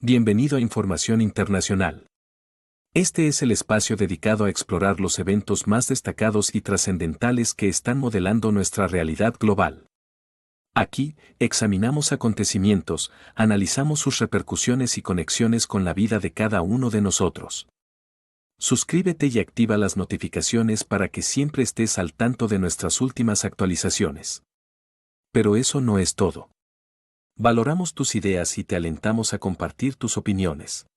Bienvenido a Información Internacional. Este es el espacio dedicado a explorar los eventos más destacados y trascendentales que están modelando nuestra realidad global. Aquí, examinamos acontecimientos, analizamos sus repercusiones y conexiones con la vida de cada uno de nosotros. Suscríbete y activa las notificaciones para que siempre estés al tanto de nuestras últimas actualizaciones. Pero eso no es todo. Valoramos tus ideas y te alentamos a compartir tus opiniones.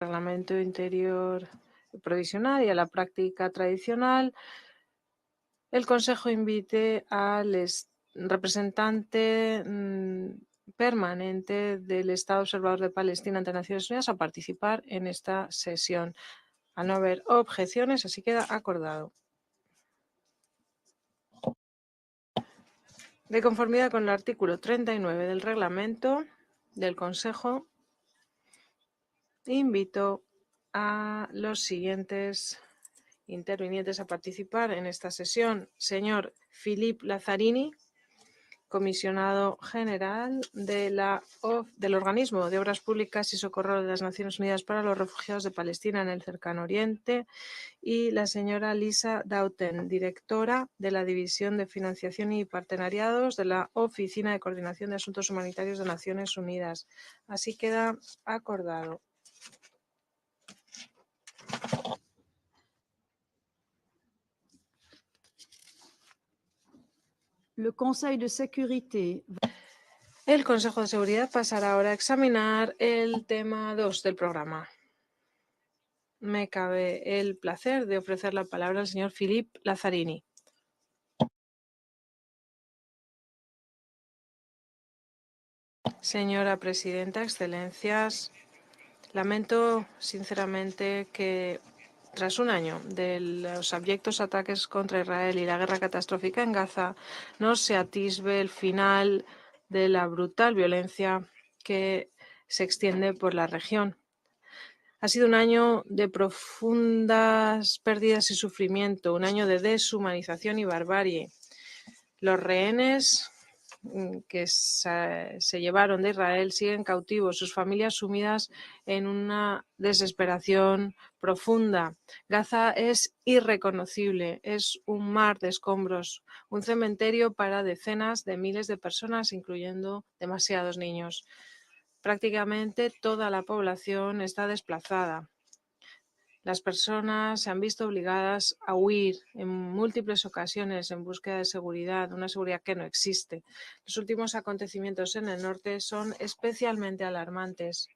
Reglamento interior provisional y a la práctica tradicional, el Consejo invite al representante permanente del Estado Observador de Palestina ante Naciones Unidas a participar en esta sesión. Al no haber objeciones, así queda acordado. De conformidad con el artículo 39 del reglamento del Consejo, invito a los siguientes intervinientes a participar en esta sesión. Señor Philippe Lazzarini, comisionado general del Organismo de Obras Públicas y Socorro de las Naciones Unidas para los Refugiados de Palestina en el Cercano Oriente, y la señora Lisa Dauten, directora de la División de Financiación y Partenariados de la Oficina de Coordinación de Asuntos Humanitarios de Naciones Unidas. Así queda acordado. El Consejo de Seguridad pasará ahora a examinar el tema 2 del programa. Me cabe el placer de ofrecer la palabra al señor Philippe Lazzarini. Señora Presidenta, Excelencias, lamento sinceramente que tras un año de los abyectos ataques contra Israel y la guerra catastrófica en Gaza, no se atisbe el final de la brutal violencia que se extiende por la región. Ha sido un año de profundas pérdidas y sufrimiento, un año de deshumanización y barbarie. Los rehenes que se llevaron de Israel siguen cautivos, sus familias sumidas en una desesperación profunda. Gaza es irreconocible, es un mar de escombros, un cementerio para decenas de miles de personas, incluyendo demasiados niños. Prácticamente toda la población está desplazada. Las personas se han visto obligadas a huir en múltiples ocasiones en búsqueda de seguridad, una seguridad que no existe. Los últimos acontecimientos en el norte son especialmente alarmantes.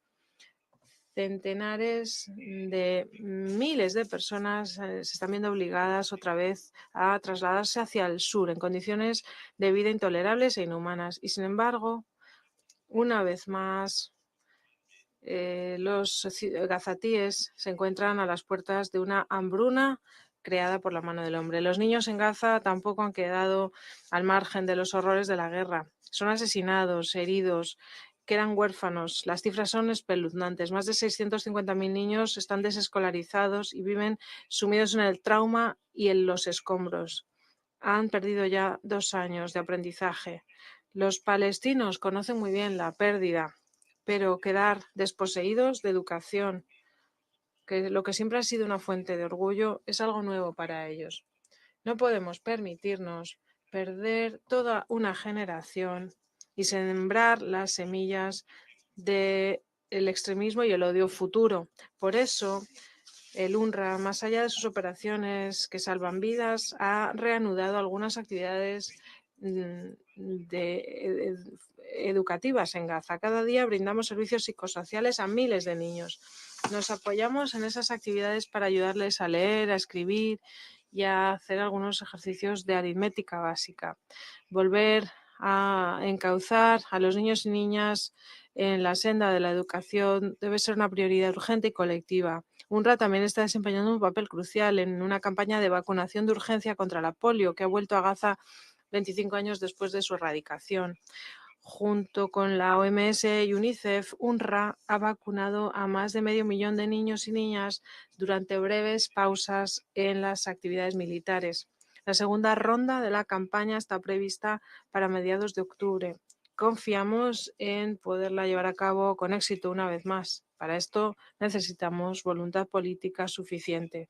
Centenares de miles de personas se están viendo obligadas otra vez a trasladarse hacia el sur en condiciones de vida intolerables e inhumanas. Y sin embargo, una vez más, los gazatíes se encuentran a las puertas de una hambruna creada por la mano del hombre. Los niños en Gaza tampoco han quedado al margen de los horrores de la guerra. Son asesinados, heridos, quedan huérfanos. Las cifras son espeluznantes. Más de 650.000 niños están desescolarizados y viven sumidos en el trauma y en los escombros. Han perdido ya 2 años de aprendizaje. Los palestinos conocen muy bien la pérdida, pero quedar desposeídos de educación, que lo que siempre ha sido una fuente de orgullo, es algo nuevo para ellos. No podemos permitirnos perder toda una generación y sembrar las semillas del extremismo y el odio futuro. Por eso, el UNRWA, más allá de sus operaciones que salvan vidas, ha reanudado algunas actividades educativas en Gaza. Cada día brindamos servicios psicosociales a miles de niños. Nos apoyamos en esas actividades para ayudarles a leer, a escribir y a hacer algunos ejercicios de aritmética básica. Volver a encauzar a los niños y niñas en la senda de la educación debe ser una prioridad urgente y colectiva. UNRWA también está desempeñando un papel crucial en una campaña de vacunación de urgencia contra la polio que ha vuelto a Gaza 25 años después de su erradicación. Junto con la OMS y UNICEF, UNRWA ha vacunado a más de 500.000 de niños y niñas durante breves pausas en las actividades militares. La segunda ronda de la campaña está prevista para mediados de octubre. confiamos en poderla llevar a cabo con éxito una vez más. Para esto necesitamos voluntad política suficiente.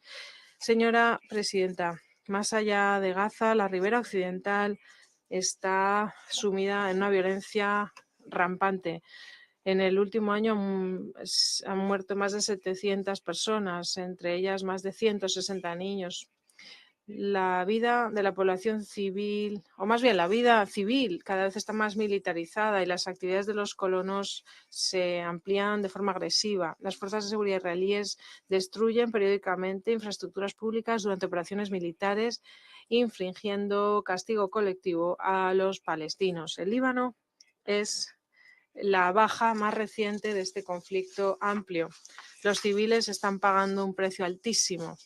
Señora presidenta, más allá de Gaza, la ribera occidental está sumida en una violencia rampante. En el último año han muerto más de 700 personas, entre ellas más de 160 niños. La vida de la población civil, o más bien la vida civil, cada vez está más militarizada y las actividades de los colonos se amplían de forma agresiva. Las fuerzas de seguridad israelíes destruyen periódicamente infraestructuras públicas durante operaciones militares, infringiendo castigo colectivo a los palestinos. El Líbano es la baja más reciente de este conflicto amplio. Los civiles están pagando un precio altísimo.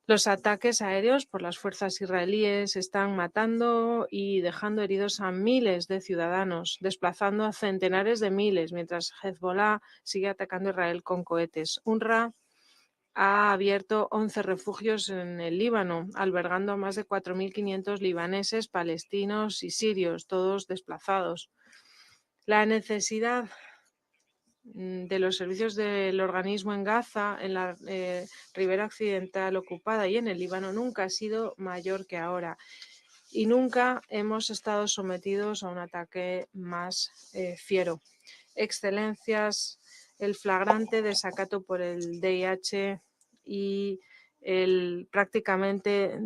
Los ataques aéreos por las fuerzas israelíes están matando y dejando heridos a miles de ciudadanos, desplazando a centenares de miles, mientras Hezbollah sigue atacando a Israel con cohetes. UNRWA ha abierto 11 refugios en el Líbano, albergando a más de 4.500 libaneses, palestinos y sirios, todos desplazados. La necesidad de los servicios del organismo en Gaza, en la ribera occidental ocupada y en el Líbano nunca ha sido mayor que ahora. Y nunca hemos estado sometidos a un ataque más fiero. Excelencias, el flagrante desacato por el DIH y el prácticamente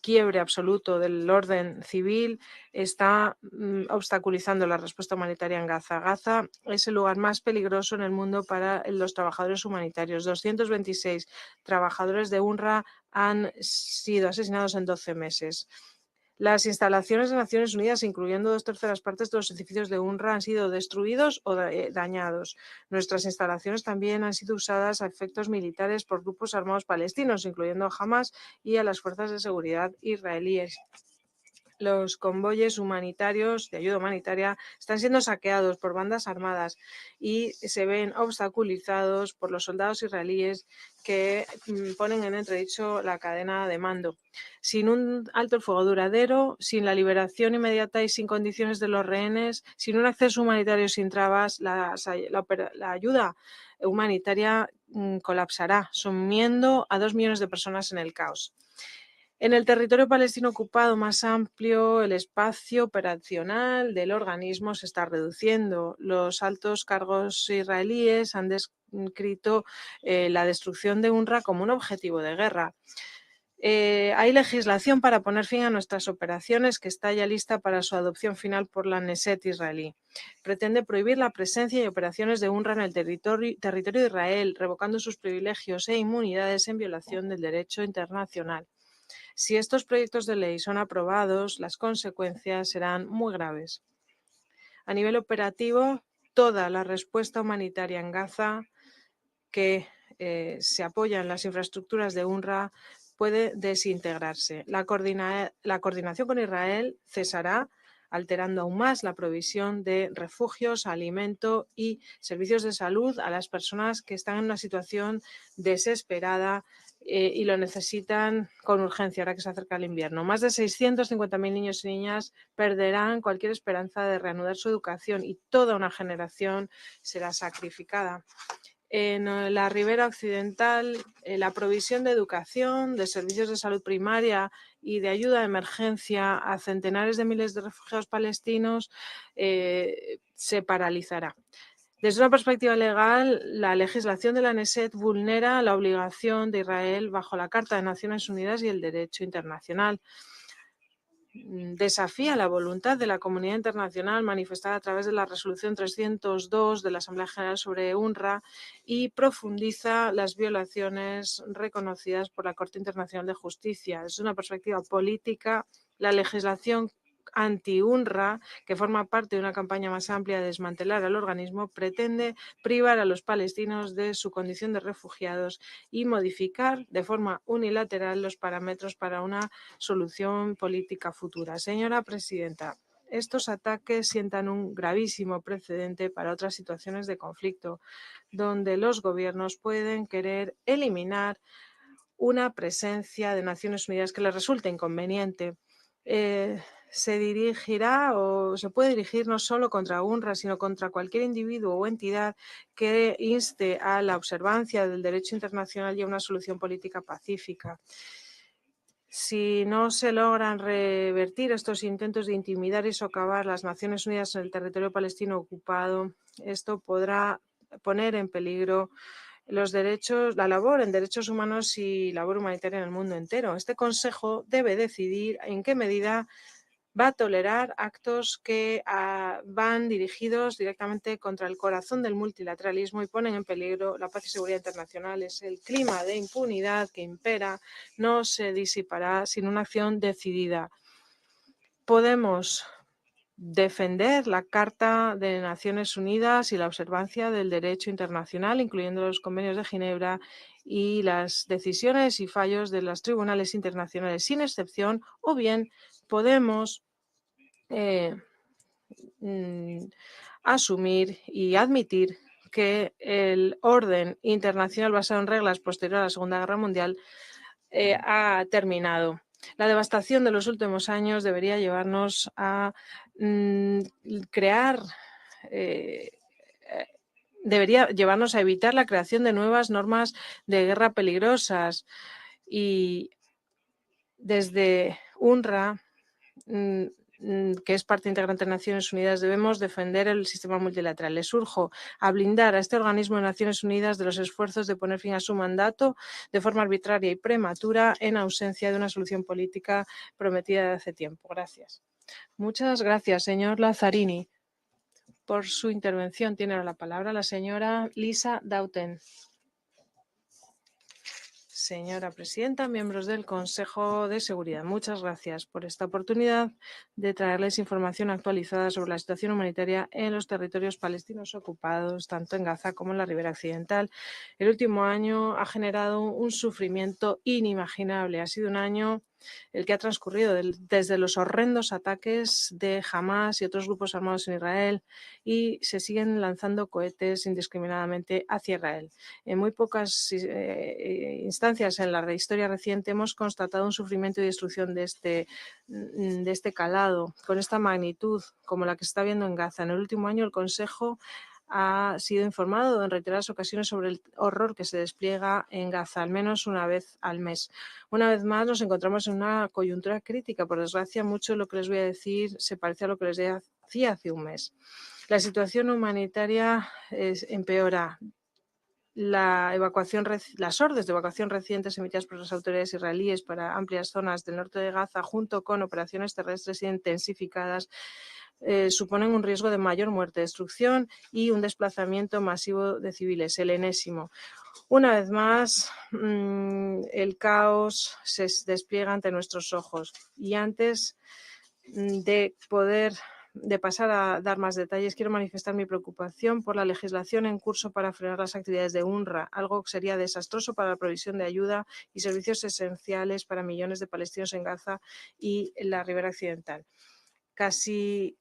quiebre absoluto del orden civil está obstaculizando la respuesta humanitaria en Gaza. Gaza es el lugar más peligroso en el mundo para los trabajadores humanitarios. 226 trabajadores de UNRWA han sido asesinados en 12 meses. Las instalaciones de Naciones Unidas, incluyendo 2/3 de los edificios de UNRWA, han sido destruidos o dañados. Nuestras instalaciones también han sido usadas a efectos militares por grupos armados palestinos, incluyendo a Hamas y a las fuerzas de seguridad israelíes. Los convoyes humanitarios de ayuda humanitaria están siendo saqueados por bandas armadas y se ven obstaculizados por los soldados israelíes que ponen en entredicho la cadena de mando. Sin un alto el fuego duradero, sin la liberación inmediata y sin condiciones de los rehenes, sin un acceso humanitario sin trabas, la ayuda humanitaria colapsará, sumiendo a 2 millones de personas en el caos. En el territorio palestino ocupado más amplio, el espacio operacional del organismo se está reduciendo. Los altos cargos israelíes han descrito la destrucción de UNRWA como un objetivo de guerra. Hay legislación para poner fin a nuestras operaciones que está ya lista para su adopción final por la Knesset israelí. Pretende prohibir la presencia y operaciones de UNRWA en el territorio de Israel, revocando sus privilegios e inmunidades en violación del derecho internacional. Si estos proyectos de ley son aprobados, las consecuencias serán muy graves. A nivel operativo, toda la respuesta humanitaria en Gaza que se apoya en las infraestructuras de UNRWA puede desintegrarse. La coordinación con Israel cesará, alterando aún más la provisión de refugios, alimento y servicios de salud a las personas que están en una situación desesperada y lo necesitan con urgencia ahora que se acerca el invierno. Más de 650.000 niños y niñas perderán cualquier esperanza de reanudar su educación y toda una generación será sacrificada. En la ribera occidental, la provisión de educación, de servicios de salud primaria y de ayuda de emergencia a centenares de miles de refugiados palestinos se paralizará. Desde una perspectiva legal, la legislación de la Knesset vulnera la obligación de Israel bajo la Carta de Naciones Unidas y el derecho internacional. Desafía la voluntad de la comunidad internacional manifestada a través de la resolución 302 de la Asamblea General sobre UNRWA y profundiza las violaciones reconocidas por la Corte Internacional de Justicia. Desde una perspectiva política, la legislación anti-UNRWA, que forma parte de una campaña más amplia de desmantelar al organismo, pretende privar a los palestinos de su condición de refugiados y modificar de forma unilateral los parámetros para una solución política futura. Señora presidenta, estos ataques sientan un gravísimo precedente para otras situaciones de conflicto, donde los gobiernos pueden querer eliminar una presencia de Naciones Unidas que les resulte inconveniente. se dirigirá o se puede dirigir no solo contra UNRWA, sino contra cualquier individuo o entidad que inste a la observancia del derecho internacional y a una solución política pacífica. Si no se logran revertir estos intentos de intimidar y socavar las Naciones Unidas en el territorio palestino ocupado, esto podrá poner en peligro los derechos, la labor en derechos humanos y labor humanitaria en el mundo entero. Este Consejo debe decidir en qué medida va a tolerar actos que van dirigidos directamente contra el corazón del multilateralismo y ponen en peligro la paz y seguridad internacionales. El clima de impunidad que impera no se disipará sin una acción decidida. Podemos defender la Carta de Naciones Unidas y la observancia del derecho internacional, incluyendo los convenios de Ginebra y las decisiones y fallos de los tribunales internacionales sin excepción, o bien podemos asumir y admitir que el orden internacional basado en reglas posterior a la Segunda Guerra Mundial ha terminado. La devastación de los últimos años debería llevarnos a debería llevarnos a evitar la creación de nuevas normas de guerra peligrosas. Y desde UNRWA, que es parte integrante de Naciones Unidas, debemos defender el sistema multilateral. Les urjo a blindar a este organismo de Naciones Unidas de los esfuerzos de poner fin a su mandato de forma arbitraria y prematura en ausencia de una solución política prometida de hace tiempo. Gracias. Muchas gracias, señor Lazzarini. Por su intervención tiene ahora la palabra la señora Lisa Dauten. Señora presidenta, miembros del Consejo de Seguridad, muchas gracias por esta oportunidad de traerles información actualizada sobre la situación humanitaria en los territorios palestinos ocupados, tanto en Gaza como en la Ribera Occidental. El último año ha generado un sufrimiento inimaginable. Ha sido un año el que ha transcurrido desde los horrendos ataques de Hamás y otros grupos armados en Israel, y se siguen lanzando cohetes indiscriminadamente hacia Israel. En muy pocas instancias en la historia reciente hemos constatado un sufrimiento y destrucción de este calado, con esta magnitud, como la que se está viendo en Gaza. En el último año, el Consejo ha sido informado en reiteradas ocasiones sobre el horror que se despliega en Gaza, al menos una vez al mes. Una vez más nos encontramos en una coyuntura crítica. Por desgracia, mucho de lo que les voy a decir se parece a lo que les decía hace un mes. La situación humanitaria empeora. Las órdenes de evacuación recientes emitidas por las autoridades israelíes para amplias zonas del norte de Gaza, junto con operaciones terrestres intensificadas, suponen un riesgo de mayor muerte, destrucción y un desplazamiento masivo de civiles, el enésimo. Una vez más, el caos se despliega ante nuestros ojos, y antes de pasar a dar más detalles, quiero manifestar mi preocupación por la legislación en curso para frenar las actividades de UNRWA, algo que sería desastroso para la provisión de ayuda y servicios esenciales para millones de palestinos en Gaza y en la Ribera Occidental. Casi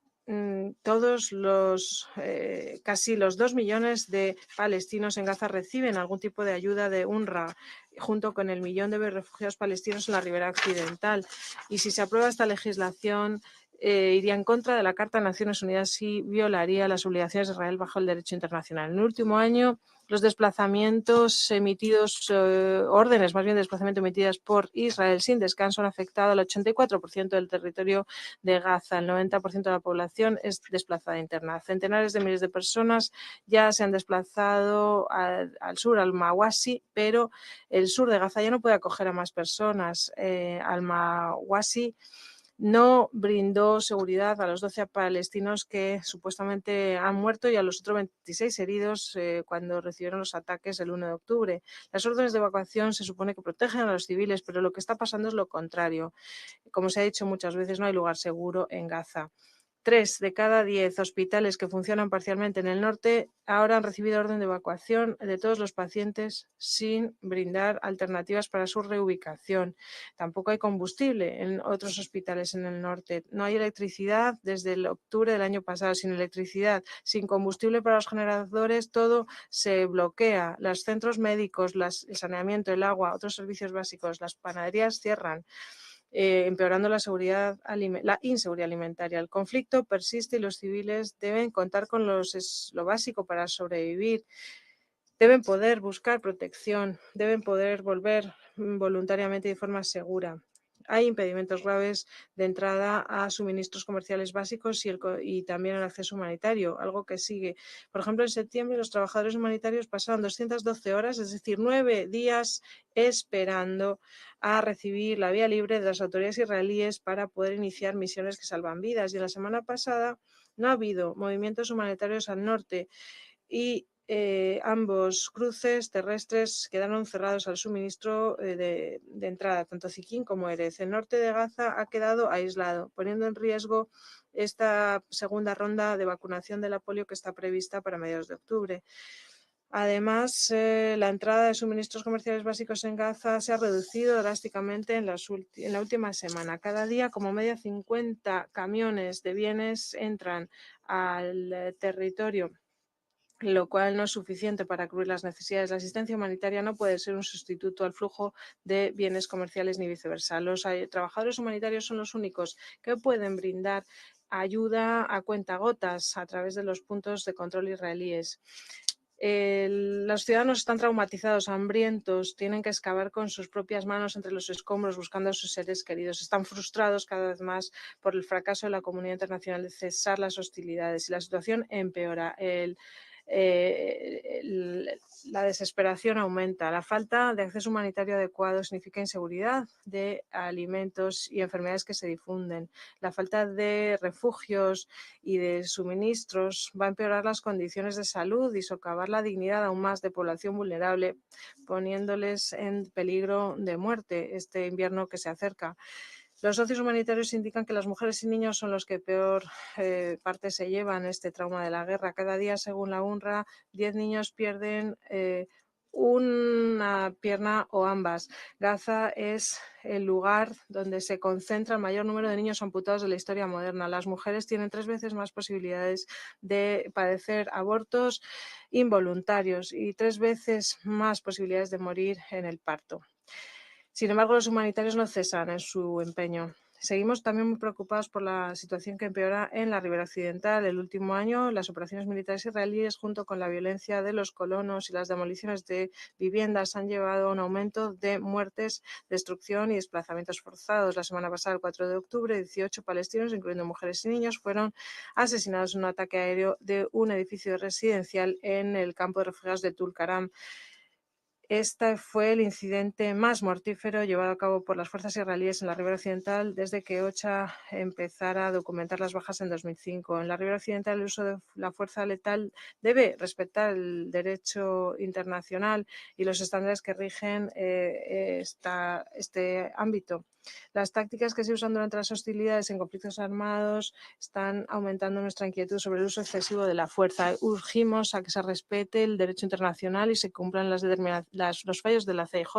los 2 millones de palestinos en Gaza reciben algún tipo de ayuda de UNRWA, junto con el millón de refugiados palestinos en la Ribera Occidental. Y si se aprueba esta legislación, iría en contra de la Carta de Naciones Unidas y violaría las obligaciones de Israel bajo el derecho internacional. En el último año, los desplazamientos emitidos, órdenes más bien de desplazamiento emitidas por Israel sin descanso han afectado al 84% del territorio de Gaza. El 90% de la población es desplazada interna. Centenares de miles de personas ya se han desplazado al sur, al Mawasi, pero el sur de Gaza ya no puede acoger a más personas. Al Mawasi no brindó seguridad a los 12 palestinos que supuestamente han muerto y a los otros 26 heridos cuando recibieron los ataques el 1 de octubre. Las órdenes de evacuación se supone que protegen a los civiles, pero lo que está pasando es lo contrario. Como se ha dicho muchas veces, no hay lugar seguro en Gaza. 3 de cada 10 hospitales que funcionan parcialmente en el norte ahora han recibido orden de evacuación de todos los pacientes sin brindar alternativas para su reubicación. Tampoco hay combustible en otros hospitales en el norte. No hay electricidad desde el octubre del año pasado. Sin electricidad, sin combustible para los generadores, todo se bloquea. Los centros médicos, el saneamiento, el agua, otros servicios básicos, las panaderías cierran. empeorando la inseguridad alimentaria. El conflicto persiste y los civiles deben contar con lo básico para sobrevivir. Deben poder buscar protección, deben poder volver voluntariamente y de forma segura. Hay impedimentos graves de entrada a suministros comerciales básicos y también el acceso humanitario, algo que sigue. Por ejemplo, en septiembre los trabajadores humanitarios pasaron 212 horas, es decir, 9 días esperando a recibir la vía libre de las autoridades israelíes para poder iniciar misiones que salvan vidas. Y la semana pasada no ha habido movimientos humanitarios al norte y ambos cruces terrestres quedaron cerrados al suministro de entrada, tanto Ziquín como Erez. El norte de Gaza ha quedado aislado, poniendo en riesgo esta segunda ronda de vacunación de la polio que está prevista para mediados de octubre. Además, la entrada de suministros comerciales básicos en Gaza se ha reducido drásticamente en la última semana. Cada día, como media, 50 camiones de bienes entran al territorio, lo cual no es suficiente para cubrir las necesidades. La asistencia humanitaria no puede ser un sustituto al flujo de bienes comerciales ni viceversa. Los trabajadores humanitarios son los únicos que pueden brindar ayuda a cuentagotas a través de los puntos de control israelíes. Los ciudadanos están traumatizados, hambrientos, tienen que excavar con sus propias manos entre los escombros buscando a sus seres queridos. Están frustrados cada vez más por el fracaso de la comunidad internacional de cesar las hostilidades y la situación empeora. La desesperación aumenta. La falta de acceso humanitario adecuado significa inseguridad de alimentos y enfermedades que se difunden. La falta de refugios y de suministros va a empeorar las condiciones de salud y socavar la dignidad aún más de población vulnerable, poniéndoles en peligro de muerte este invierno que se acerca. Los socios humanitarios indican que las mujeres y niños son los que peor parte se llevan este trauma de la guerra. Cada día, según la UNRWA, 10 niños pierden una pierna o ambas. Gaza es el lugar donde se concentra el mayor número de niños amputados de la historia moderna. Las mujeres tienen 3 veces más posibilidades de padecer abortos involuntarios y 3 veces más posibilidades de morir en el parto. Sin embargo, los humanitarios no cesan en su empeño. Seguimos también muy preocupados por la situación que empeora en la Ribera Occidental. El último año, las operaciones militares israelíes, junto con la violencia de los colonos y las demoliciones de viviendas, han llevado a un aumento de muertes, destrucción y desplazamientos forzados. La semana pasada, el 4 de octubre, 18 palestinos, incluyendo mujeres y niños, fueron asesinados en un ataque aéreo de un edificio residencial en el campo de refugiados de Tulkarm. Este fue el incidente más mortífero llevado a cabo por las fuerzas israelíes en la Ribera Occidental desde que OCHA empezara a documentar las bajas en 2005. En la Ribera Occidental, el uso de la fuerza letal debe respetar el derecho internacional y los estándares que rigen este ámbito. Las tácticas que se usan durante las hostilidades en conflictos armados están aumentando nuestra inquietud sobre el uso excesivo de la fuerza. Urgimos a que se respete el derecho internacional y se cumplan los fallos de la CIJ.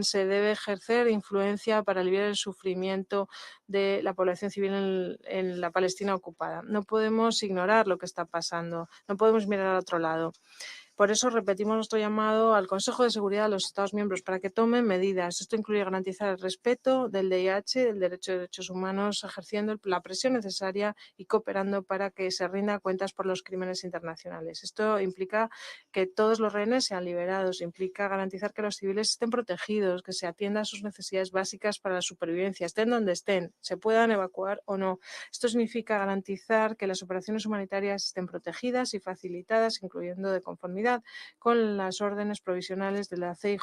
Se debe ejercer influencia para aliviar el sufrimiento de la población civil en la Palestina ocupada. No podemos ignorar lo que está pasando, no podemos mirar al otro lado. Por eso repetimos nuestro llamado al Consejo de Seguridad de los Estados miembros para que tomen medidas. Esto incluye garantizar el respeto del DIH, del derecho de derechos humanos, ejerciendo la presión necesaria y cooperando para que se rinda cuentas por los crímenes internacionales. Esto implica que todos los rehenes sean liberados, implica garantizar que los civiles estén protegidos, que se atiendan sus necesidades básicas para la supervivencia, estén donde estén, se puedan evacuar o no. Esto significa garantizar que las operaciones humanitarias estén protegidas y facilitadas, incluyendo de conformidad con las órdenes provisionales de la CIJ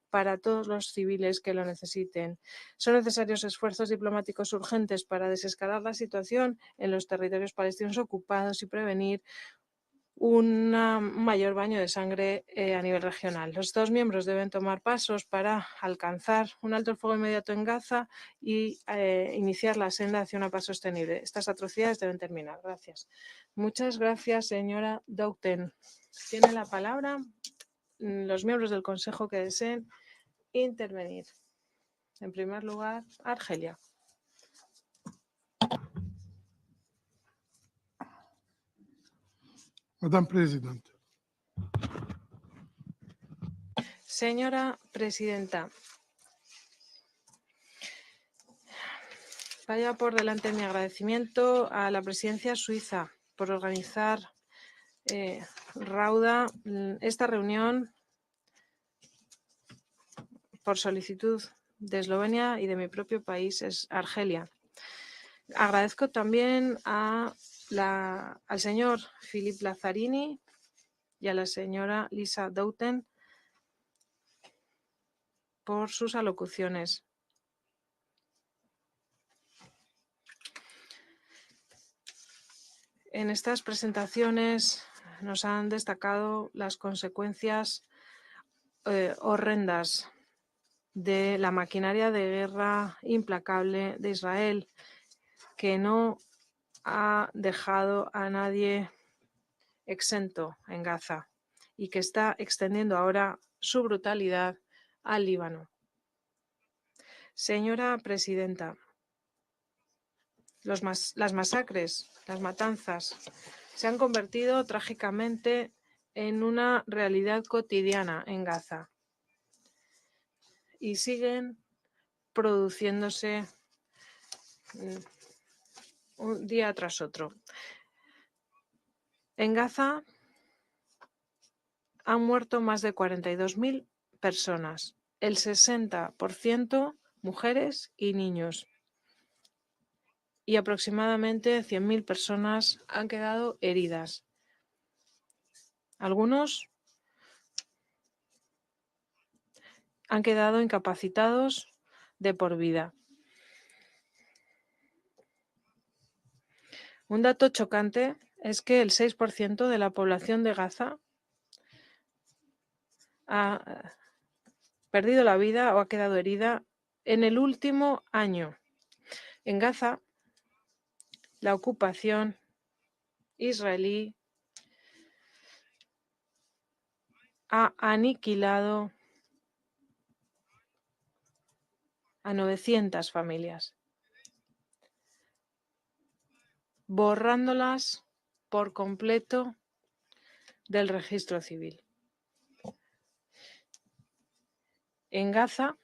para todos los civiles que lo necesiten. Son necesarios esfuerzos diplomáticos urgentes para desescalar la situación en los territorios palestinos ocupados y prevenir un mayor baño de sangre a nivel regional. Los Estados miembros deben tomar pasos para alcanzar un alto el fuego inmediato en Gaza y iniciar la senda hacia una paz sostenible. Estas atrocidades deben terminar. Gracias. Muchas gracias, señora Dauten. Tiene la palabra los miembros del Consejo que deseen intervenir. En primer lugar, Argelia. Madame President. Señora Presidenta, Vaya por delante mi agradecimiento a la presidencia suiza por organizar rauda esta reunión por solicitud de Eslovenia y de mi propio país, es Argelia. Agradezco también al señor Philippe Lazzarini y a la señora Lisa Douten por sus alocuciones. En estas presentaciones nos han destacado las consecuencias horrendas de la maquinaria de guerra implacable de Israel, que no ha dejado a nadie exento en Gaza y que está extendiendo ahora su brutalidad al Líbano. Señora presidenta, las masacres, las matanzas, se han convertido trágicamente en una realidad cotidiana en Gaza y siguen produciéndose un día tras otro. En Gaza han muerto más de 42.000 personas, el 60% mujeres y niños, y aproximadamente 100.000 personas han quedado heridas. Algunos han quedado incapacitados de por vida. Un dato chocante es que el 6% de la población de Gaza ha perdido la vida o ha quedado herida en el último año. En Gaza, la ocupación israelí ha aniquilado a 900 familias, borrándolas por completo del registro civil. En Gaza,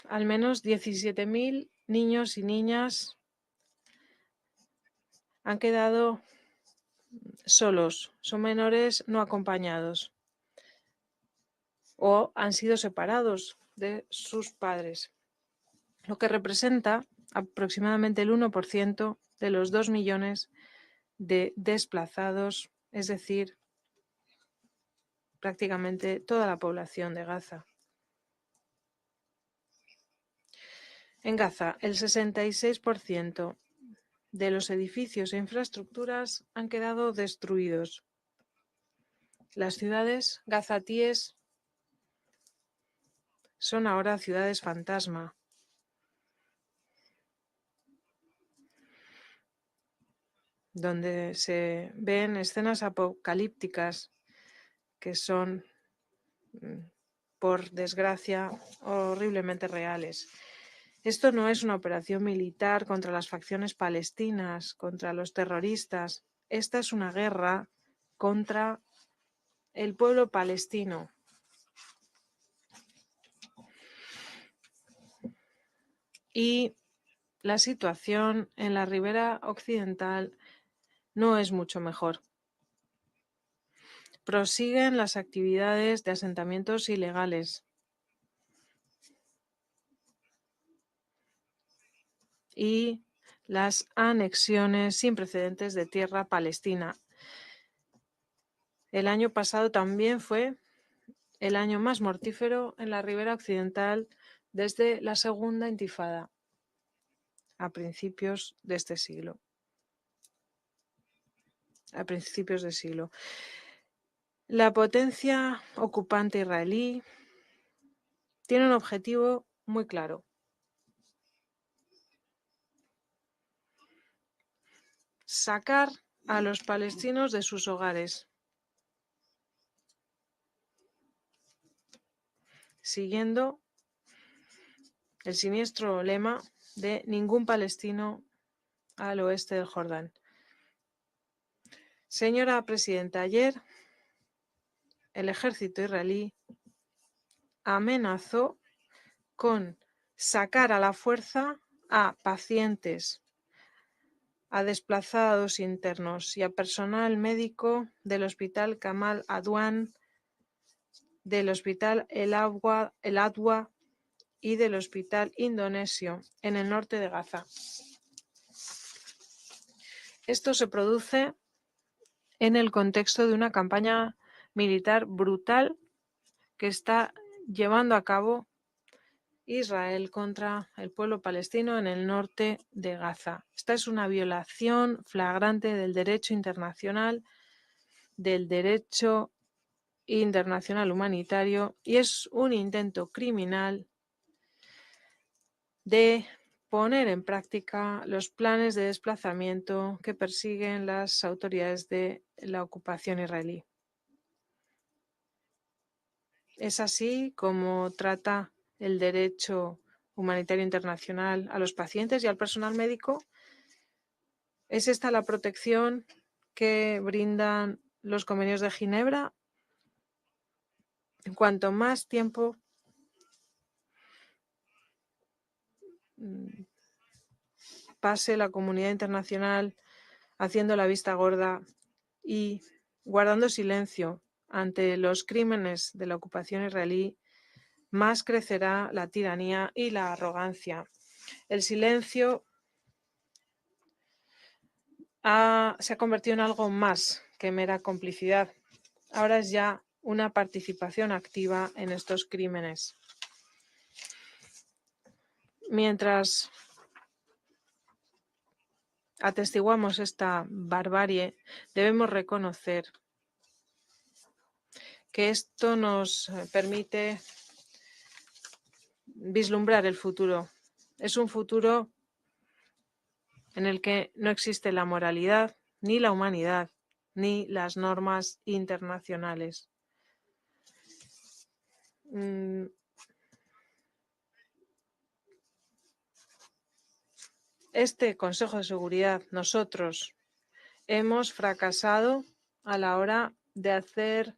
al menos 17.000 niños y niñas han quedado solos, son menores no acompañados o han sido separados de sus padres, lo que representa aproximadamente el 1% de los 2 millones de desplazados, es decir, prácticamente toda la población de Gaza. En Gaza, el 66% de los edificios e infraestructuras han quedado destruidos. Las ciudades gazatíes son ahora ciudades fantasma, donde se ven escenas apocalípticas que son, por desgracia, horriblemente reales. Esto no es una operación militar contra las facciones palestinas, contra los terroristas. Esta es una guerra contra el pueblo palestino. Y la situación en la ribera occidental no es mucho mejor. Prosiguen las actividades de asentamientos ilegales y las anexiones sin precedentes de tierra palestina. El año pasado también fue el año más mortífero en la ribera occidental desde la Segunda Intifada, a principios de este siglo. La potencia ocupante israelí tiene un objetivo muy claro: sacar a los palestinos de sus hogares, siguiendo el siniestro lema de ningún palestino al oeste del Jordán. Señora presidenta, ayer el ejército israelí amenazó con sacar a la fuerza a pacientes, a desplazados internos y a personal médico del Hospital Kamal Adwan, del Hospital El Adwa y del Hospital Indonesio en el norte de Gaza. Esto se produce en el contexto de una campaña militar brutal que está llevando a cabo Israel contra el pueblo palestino en el norte de Gaza. Esta es una violación flagrante del derecho internacional humanitario, y es un intento criminal de poner en práctica los planes de desplazamiento que persiguen las autoridades de la ocupación israelí. Es así como trata el derecho humanitario internacional a los pacientes y al personal médico. ¿Es esta la protección que brindan los convenios de Ginebra? En cuanto más tiempo pase la comunidad internacional haciendo la vista gorda y guardando silencio ante los crímenes de la ocupación israelí, más crecerá la tiranía y la arrogancia. El silencio se ha convertido en algo más que mera complicidad. Ahora es ya una participación activa en estos crímenes. Mientras atestiguamos esta barbarie, debemos reconocer que esto nos permite vislumbrar el futuro. Es un futuro en el que no existe la moralidad, ni la humanidad, ni las normas internacionales. Este Consejo de Seguridad, nosotros hemos fracasado a la hora de hacer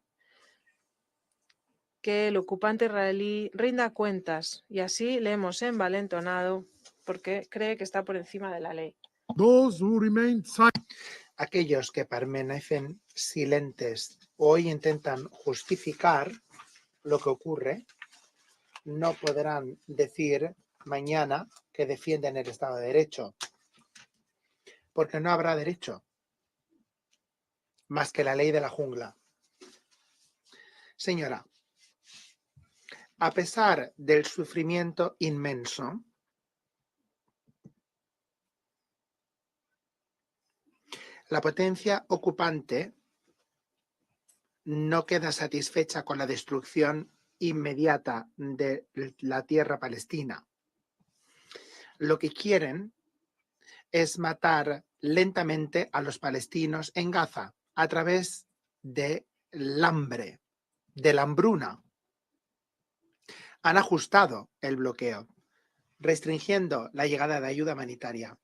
que el ocupante israelí rinda cuentas, y así le hemos envalentonado porque cree que está por encima de la ley. Aquellos que permanecen silentes hoy intentan justificar lo que ocurre, no podrán decir mañana que defienden el Estado de Derecho, porque no habrá derecho más que la ley de la jungla. Señora, a pesar del sufrimiento inmenso, la potencia ocupante no queda satisfecha con la destrucción inmediata de la tierra palestina. Lo que quieren es matar lentamente a los palestinos en Gaza a través del hambre, de la hambruna. Han ajustado el bloqueo, restringiendo la llegada de ayuda humanitaria.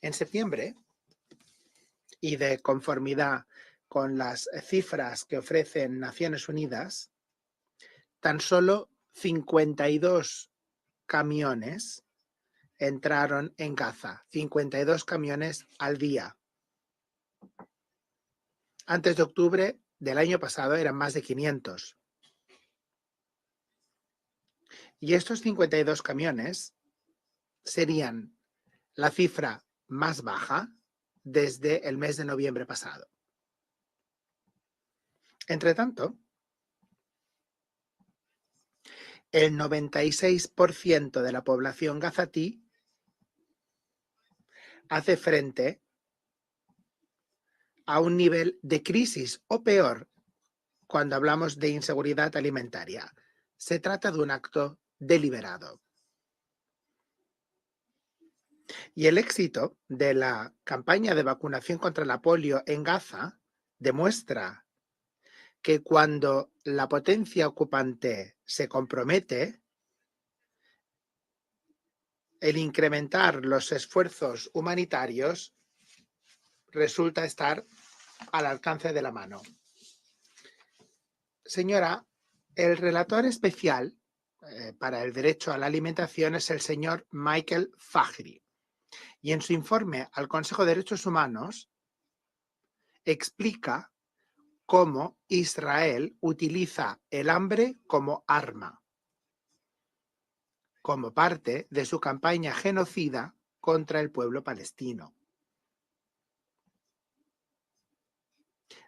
En septiembre, y de conformidad con las cifras que ofrecen Naciones Unidas, tan solo 52 camiones entraron en Gaza, 52 camiones al día. Antes de octubre del año pasado eran más de 500. Y estos 52 camiones serían la cifra más baja desde el mes de noviembre pasado. Entre tanto, el 96% de la población gazatí hace frente a un nivel de crisis o peor cuando hablamos de inseguridad alimentaria. Se trata de un acto deliberado. Y el éxito de la campaña de vacunación contra la polio en Gaza demuestra que cuando la potencia ocupante se compromete, el incrementar los esfuerzos humanitarios resulta estar al alcance de la mano. Señora, el relator especial para el derecho a la alimentación es el señor Michael Fakhri. Y en su informe al Consejo de Derechos Humanos explica cómo Israel utiliza el hambre como arma, como parte de su campaña genocida contra el pueblo palestino.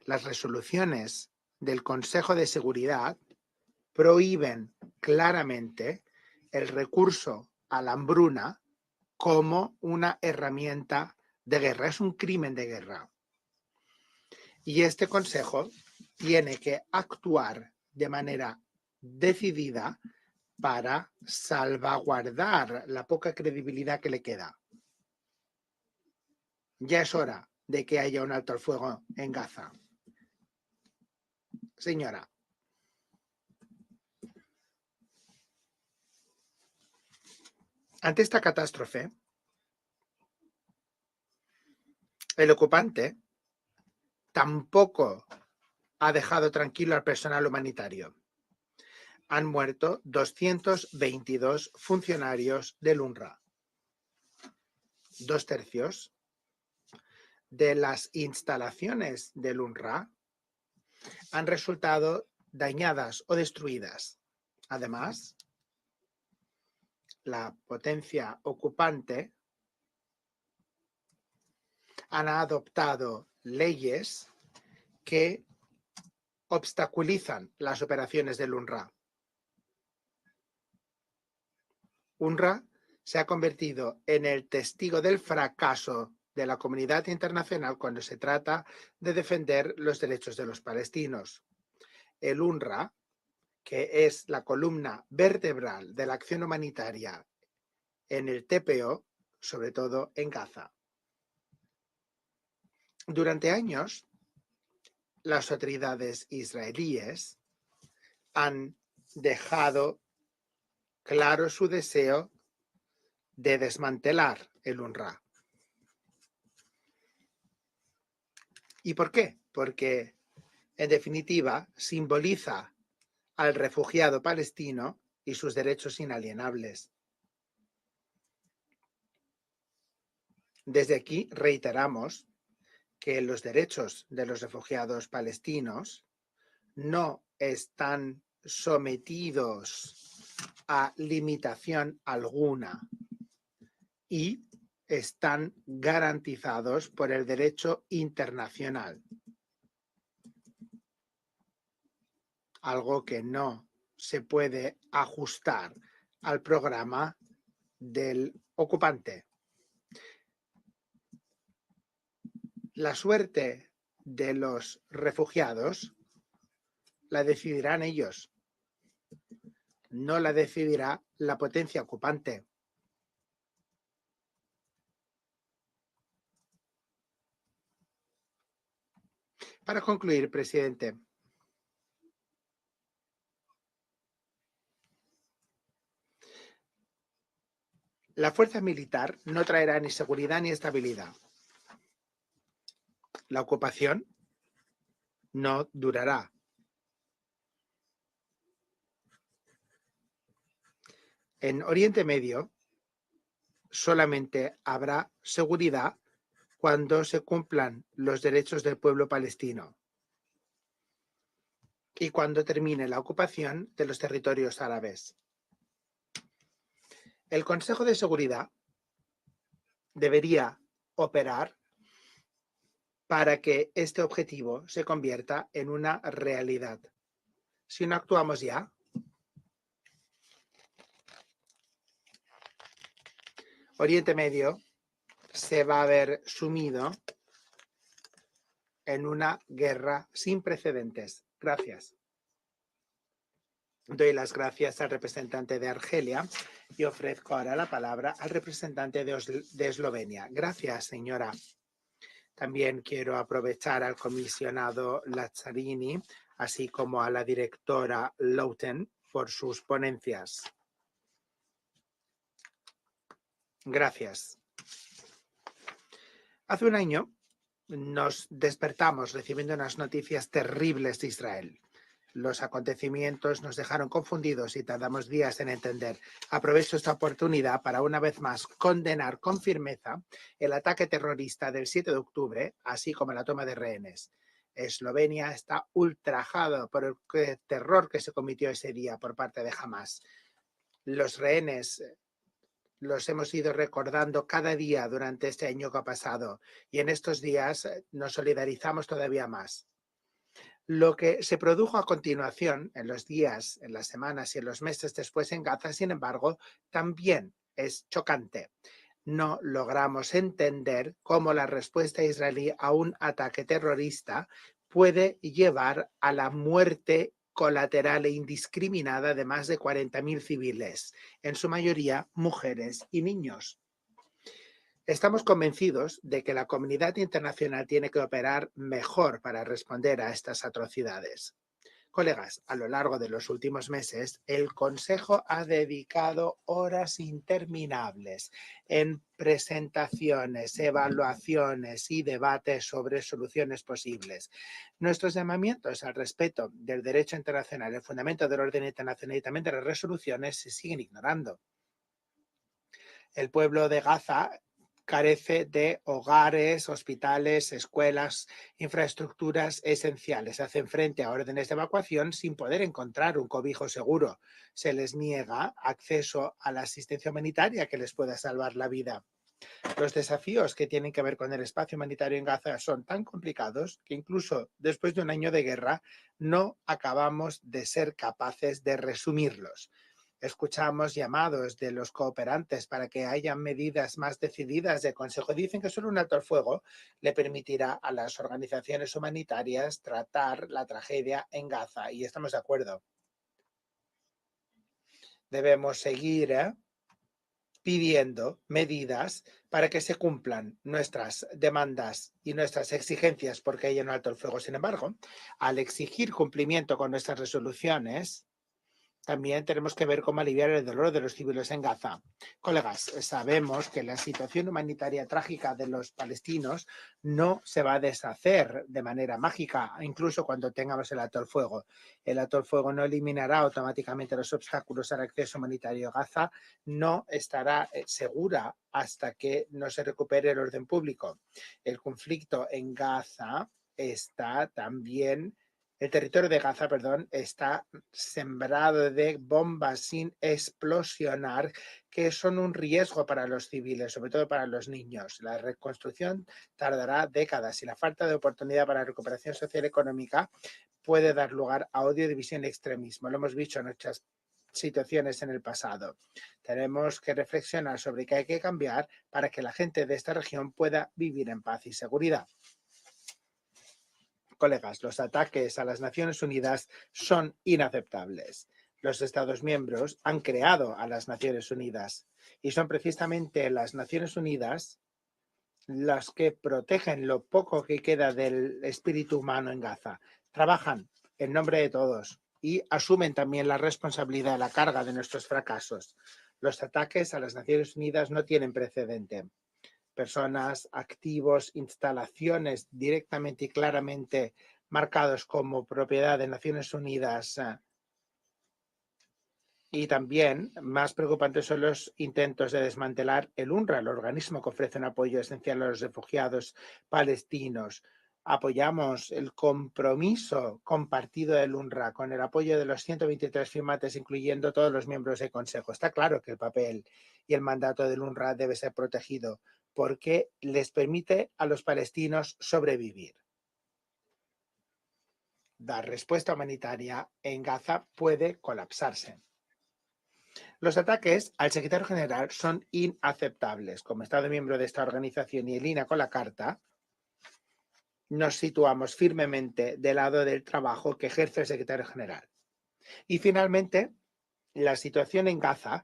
Las resoluciones del Consejo de Seguridad prohíben claramente el recurso a la hambruna como una herramienta de guerra. Es un crimen de guerra. Y este Consejo tiene que actuar de manera decidida para salvaguardar la poca credibilidad que le queda. Ya es hora de que haya un alto al fuego en Gaza. Señora. Ante esta catástrofe, el ocupante tampoco ha dejado tranquilo al personal humanitario. Han muerto 222 funcionarios del UNRWA. 2/3 de las instalaciones del UNRWA han resultado dañadas o destruidas. Además, la potencia ocupante han adoptado leyes que obstaculizan las operaciones del UNRWA. UNRWA se ha convertido en el testigo del fracaso de la comunidad internacional cuando se trata de defender los derechos de los palestinos. El UNRWA, que es la columna vertebral de la acción humanitaria en el TPO, sobre todo en Gaza. Durante años, las autoridades israelíes han dejado claro su deseo de desmantelar el UNRWA. ¿Y por qué? Porque, en definitiva, simboliza al refugiado palestino y sus derechos inalienables. Desde aquí reiteramos que los derechos de los refugiados palestinos no están sometidos a limitación alguna y están garantizados por el derecho internacional. Algo que no se puede ajustar al programa del ocupante. La suerte de los refugiados la decidirán ellos, no la decidirá la potencia ocupante. Para concluir, presidente, la fuerza militar no traerá ni seguridad ni estabilidad. La ocupación no durará. En Oriente Medio solamente habrá seguridad cuando se cumplan los derechos del pueblo palestino y cuando termine la ocupación de los territorios árabes. El Consejo de Seguridad debería operar para que este objetivo se convierta en una realidad. Si no actuamos ya, Oriente Medio se va a ver sumido en una guerra sin precedentes. Gracias. Doy las gracias al representante de Argelia y ofrezco ahora la palabra al representante de Eslovenia. Gracias, señora. También quiero aprovechar al comisionado Lazzarini, así como a la directora Lowten, por sus ponencias. Gracias. Hace un año nos despertamos recibiendo unas noticias terribles de Israel. Los acontecimientos nos dejaron confundidos y tardamos días en entender. Aprovecho esta oportunidad para una vez más condenar con firmeza el ataque terrorista del 7 de octubre, así como la toma de rehenes. Eslovenia está ultrajado por el terror que se cometió ese día por parte de Hamás. Los rehenes los hemos ido recordando cada día durante este año que ha pasado y en estos días nos solidarizamos todavía más. Lo que se produjo a continuación, en los días, en las semanas y en los meses después en Gaza, sin embargo, también es chocante. No logramos entender cómo la respuesta israelí a un ataque terrorista puede llevar a la muerte colateral e indiscriminada de más de 40.000 civiles, en su mayoría mujeres y niños. Estamos convencidos de que la comunidad internacional tiene que operar mejor para responder a estas atrocidades. Colegas, a lo largo de los últimos meses, el Consejo ha dedicado horas interminables en presentaciones, evaluaciones y debates sobre soluciones posibles. Nuestros llamamientos al respeto del derecho internacional, el fundamento del orden internacional y también de las resoluciones se siguen ignorando. El pueblo de Gaza carece de hogares, hospitales, escuelas, infraestructuras esenciales. Hacen frente a órdenes de evacuación sin poder encontrar un cobijo seguro. Se les niega acceso a la asistencia humanitaria que les pueda salvar la vida. Los desafíos que tienen que ver con el espacio humanitario en Gaza son tan complicados que incluso después de un año de guerra no acabamos de ser capaces de resumirlos. Escuchamos llamados de los cooperantes para que haya medidas más decididas del Consejo. Dicen que solo un alto al fuego le permitirá a las organizaciones humanitarias tratar la tragedia en Gaza. Y estamos de acuerdo. Debemos seguir pidiendo medidas para que se cumplan nuestras demandas y nuestras exigencias porque hay un alto el fuego. Sin embargo, al exigir cumplimiento con nuestras resoluciones, también tenemos que ver cómo aliviar el dolor de los civiles en Gaza. Colegas, sabemos que la situación humanitaria trágica de los palestinos no se va a deshacer de manera mágica, incluso cuando tengamos el alto el fuego. El alto el fuego no eliminará automáticamente los obstáculos al acceso humanitario. Gaza no estará segura hasta que no se recupere el orden público. El conflicto en Gaza está también... El territorio de Gaza, está sembrado de bombas sin explosionar que son un riesgo para los civiles, sobre todo para los niños. La reconstrucción tardará décadas y la falta de oportunidad para la recuperación social y económica puede dar lugar a odio, división y extremismo. Lo hemos visto en muchas situaciones en el pasado. Tenemos que reflexionar sobre qué hay que cambiar para que la gente de esta región pueda vivir en paz y seguridad. Colegas, los ataques a las Naciones Unidas son inaceptables. Los Estados miembros han creado a las Naciones Unidas y son precisamente las Naciones Unidas las que protegen lo poco que queda del espíritu humano en Gaza. Trabajan en nombre de todos y asumen también la responsabilidad de la carga de nuestros fracasos. Los ataques a las Naciones Unidas no tienen precedente. Personas, activos, instalaciones directamente y claramente marcados como propiedad de Naciones Unidas. Y también más preocupantes son los intentos de desmantelar el UNRWA, el organismo que ofrece un apoyo esencial a los refugiados palestinos. Apoyamos el compromiso compartido del UNRWA con el apoyo de los 123 firmantes, incluyendo todos los miembros del Consejo. Está claro que el papel y el mandato del UNRWA debe ser protegido porque les permite a los palestinos sobrevivir. La respuesta humanitaria en Gaza puede colapsarse. Los ataques al secretario general son inaceptables. Como Estado miembro de esta organización y en línea con la Carta, nos situamos firmemente del lado del trabajo que ejerce el secretario general. Y finalmente, la situación en Gaza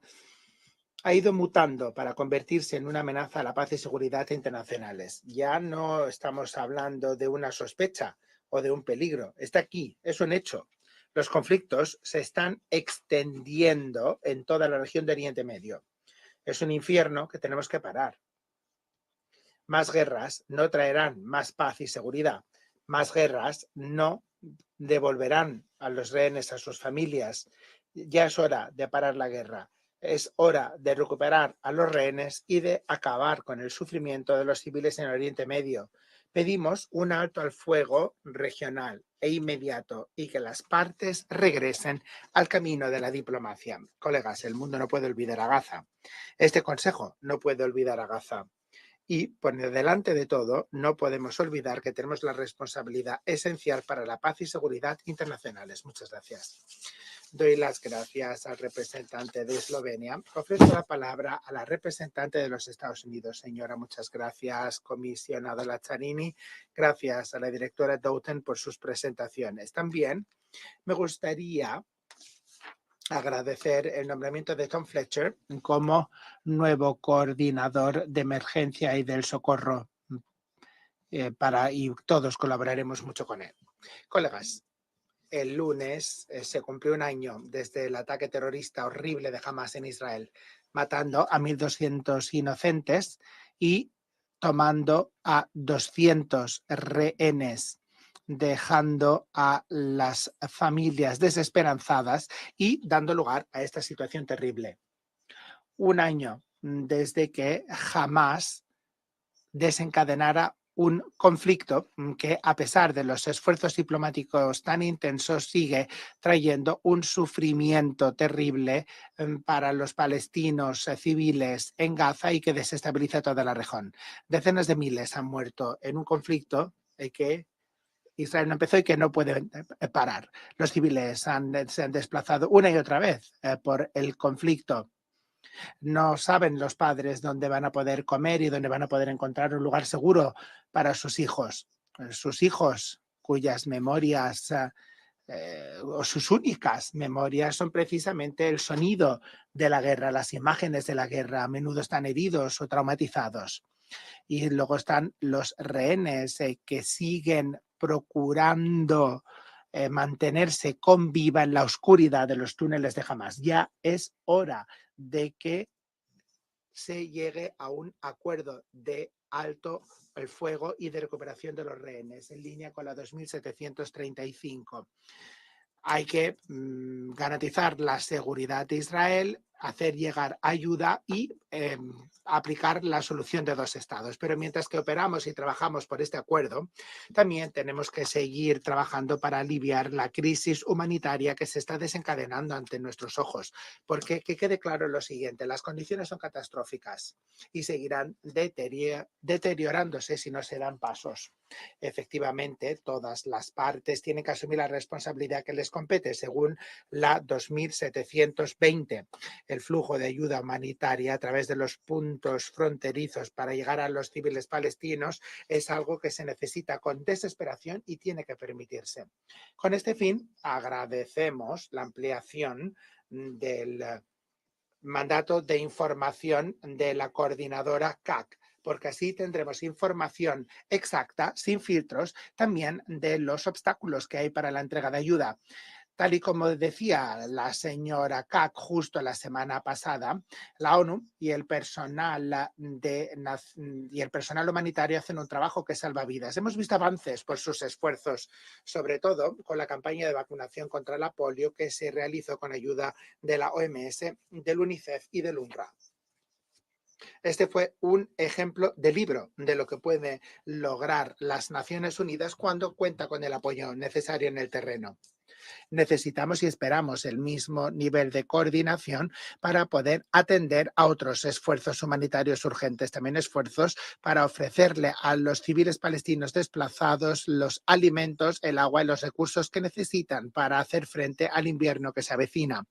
ha ido mutando para convertirse en una amenaza a la paz y seguridad internacionales. Ya no estamos hablando de una sospecha o de un peligro. Está aquí, es un hecho. Los conflictos se están extendiendo en toda la región de Oriente Medio. Es un infierno que tenemos que parar. Más guerras no traerán más paz y seguridad. Más guerras no devolverán a los rehenes a sus familias. Ya es hora de parar la guerra. Es hora de recuperar a los rehenes y de acabar con el sufrimiento de los civiles en Oriente Medio. Pedimos un alto al fuego regional e inmediato y que las partes regresen al camino de la diplomacia. Colegas, el mundo no puede olvidar a Gaza. Este Consejo no puede olvidar a Gaza. Y por delante de todo, no podemos olvidar que tenemos la responsabilidad esencial para la paz y seguridad internacionales. Muchas gracias. Doy las gracias al representante de Eslovenia. Ofrezco la palabra a la representante de los Estados Unidos. Señora, muchas gracias. Comisionada Lazzarini, gracias a la directora Doughten por sus presentaciones. También me gustaría agradecer el nombramiento de Tom Fletcher como nuevo coordinador de emergencia y del socorro y todos colaboraremos mucho con él. Colegas, el lunes se cumplió un año desde el ataque terrorista horrible de Hamas en Israel, matando a 1.200 inocentes y tomando a 200 rehenes, dejando a las familias desesperanzadas y dando lugar a esta situación terrible. Un año desde que Hamas desencadenara un conflicto que, a pesar de los esfuerzos diplomáticos tan intensos, sigue trayendo un sufrimiento terrible para los palestinos civiles en Gaza y que desestabiliza toda la región. Decenas de miles han muerto en un conflicto que Israel no empezó y que no puede parar. Los civiles se han desplazado una y otra vez por el conflicto. No saben los padres dónde van a poder comer y dónde van a poder encontrar un lugar seguro para sus hijos. Sus hijos cuyas memorias o sus únicas memorias son precisamente el sonido de la guerra, las imágenes de la guerra. A menudo están heridos o traumatizados. Y luego están los rehenes que siguen procurando mantenerse con vida en la oscuridad de los túneles de Hamas. Ya es hora de que se llegue a un acuerdo de alto el fuego y de recuperación de los rehenes, en línea con la 2735. Hay que garantizar la seguridad de Israel, hacer llegar ayuda y aplicar la solución de dos estados. Pero mientras que operamos y trabajamos por este acuerdo, también tenemos que seguir trabajando para aliviar la crisis humanitaria que se está desencadenando ante nuestros ojos. Porque que quede claro lo siguiente, las condiciones son catastróficas y seguirán deteriorándose si no se dan pasos. Efectivamente, todas las partes tienen que asumir la responsabilidad que les compete según la 2720. El flujo de ayuda humanitaria a través de los puntos fronterizos para llegar a los civiles palestinos es algo que se necesita con desesperación y tiene que permitirse. Con este fin, agradecemos la ampliación del mandato de información de la coordinadora CAC, porque así tendremos información exacta, sin filtros, también de los obstáculos que hay para la entrega de ayuda. Tal y como decía la señora Kak justo la semana pasada, la ONU y el personal humanitario hacen un trabajo que salva vidas. Hemos visto avances por sus esfuerzos, sobre todo con la campaña de vacunación contra la polio que se realizó con ayuda de la OMS, del UNICEF y del UNRWA. Este fue un ejemplo de libro de lo que puede lograr las Naciones Unidas cuando cuenta con el apoyo necesario en el terreno. Necesitamos y esperamos el mismo nivel de coordinación para poder atender a otros esfuerzos humanitarios urgentes, también esfuerzos para ofrecerle a los civiles palestinos desplazados los alimentos, el agua y los recursos que necesitan para hacer frente al invierno que se avecina.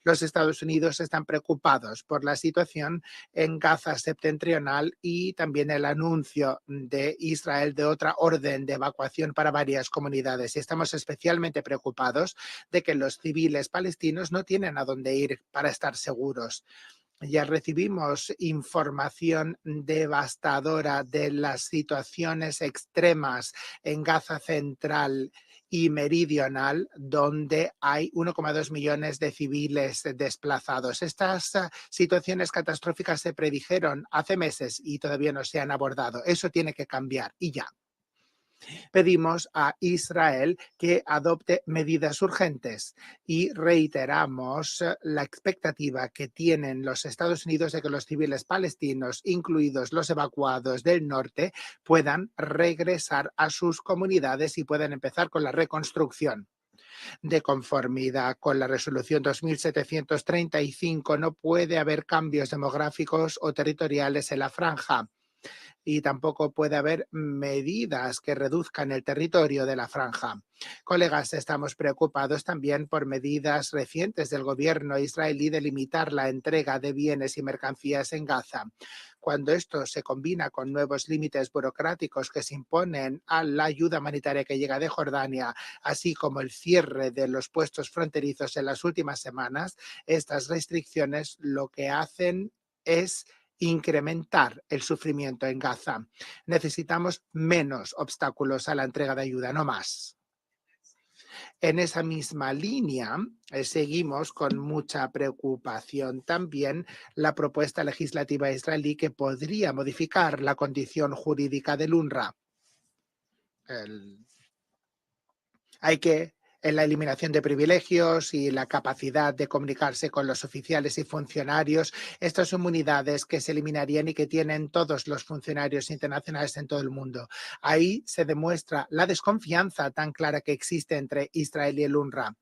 Los Estados Unidos están preocupados por la situación en Gaza septentrional y también el anuncio de Israel de otra orden de evacuación para varias comunidades. Y estamos especialmente preocupados de que los civiles palestinos no tienen a dónde ir para estar seguros. Ya recibimos información devastadora de las situaciones extremas en Gaza Central y Meridional, donde hay 1,2 millones de civiles desplazados. Estas situaciones catastróficas se predijeron hace meses y todavía no se han abordado. Eso tiene que cambiar y ya. Pedimos a Israel que adopte medidas urgentes y reiteramos la expectativa que tienen los Estados Unidos de que los civiles palestinos, incluidos los evacuados del norte, puedan regresar a sus comunidades y puedan empezar con la reconstrucción. De conformidad con la resolución 2735, no puede haber cambios demográficos o territoriales en la franja y tampoco puede haber medidas que reduzcan el territorio de la franja. Colegas, estamos preocupados también por medidas recientes del gobierno israelí de limitar la entrega de bienes y mercancías en Gaza. Cuando esto se combina con nuevos límites burocráticos que se imponen a la ayuda humanitaria que llega de Jordania, así como el cierre de los puestos fronterizos en las últimas semanas, estas restricciones lo que hacen es incrementar el sufrimiento en Gaza. Necesitamos menos obstáculos a la entrega de ayuda, no más. En esa misma línea, seguimos con mucha preocupación también la propuesta legislativa israelí que podría modificar la condición jurídica del UNRWA. Hay que en la eliminación de privilegios y la capacidad de comunicarse con los oficiales y funcionarios. Estas son unidades que se eliminarían y que tienen todos los funcionarios internacionales en todo el mundo. Ahí se demuestra la desconfianza tan clara que existe entre Israel y el UNRWA.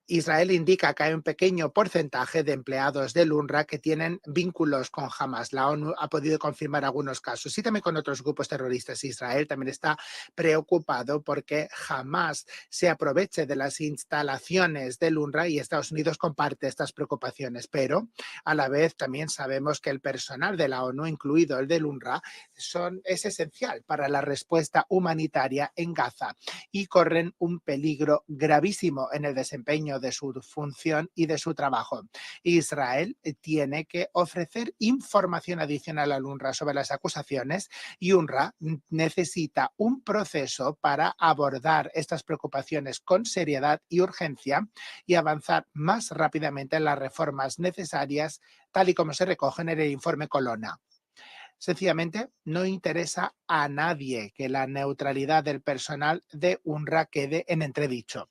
Israel indica que hay un pequeño porcentaje de empleados del UNRWA que tienen vínculos con Hamas. La ONU ha podido confirmar algunos casos y también con otros grupos terroristas. Israel también está preocupado porque Hamas se aproveche de las instalaciones del UNRWA y Estados Unidos comparte estas preocupaciones. Pero a la vez también sabemos que el personal de la ONU, incluido el del UNRWA, es esencial para la respuesta humanitaria en Gaza y corren un peligro gravísimo en el desempeño de su función y de su trabajo. Israel tiene que ofrecer información adicional al UNRWA sobre las acusaciones y UNRWA necesita un proceso para abordar estas preocupaciones con seriedad y urgencia y avanzar más rápidamente en las reformas necesarias, tal y como se recoge en el informe Colonna. Sencillamente, no interesa a nadie que la neutralidad del personal de UNRWA quede en entredicho.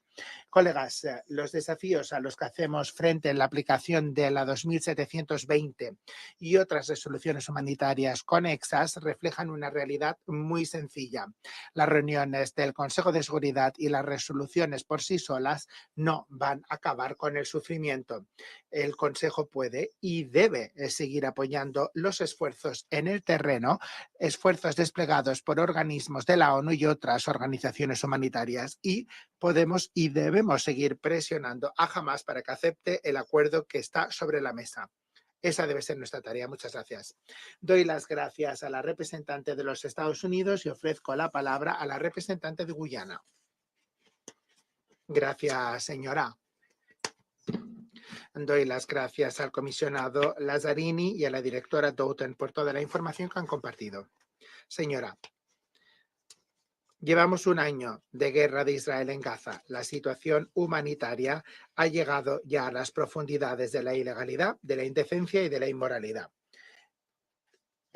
Colegas, los desafíos a los que hacemos frente en la aplicación de la 2720 y otras resoluciones humanitarias conexas reflejan una realidad muy sencilla. Las reuniones del Consejo de Seguridad y las resoluciones por sí solas no van a acabar con el sufrimiento. El Consejo puede y debe seguir apoyando los esfuerzos en el terreno, esfuerzos desplegados por organismos de la ONU y otras organizaciones humanitarias, y podemos y debemos seguir presionando a Hamas para que acepte el acuerdo que está sobre la mesa. Esa debe ser nuestra tarea. Muchas gracias. Doy las gracias a la representante de los Estados Unidos y ofrezco la palabra a la representante de Guyana. Gracias, señora. Doy las gracias al comisionado Lazzarini y a la directora Doughton por toda la información que han compartido. Señora, llevamos un año de guerra de Israel en Gaza. La situación humanitaria ha llegado ya a las profundidades de la ilegalidad, de la indecencia y de la inmoralidad.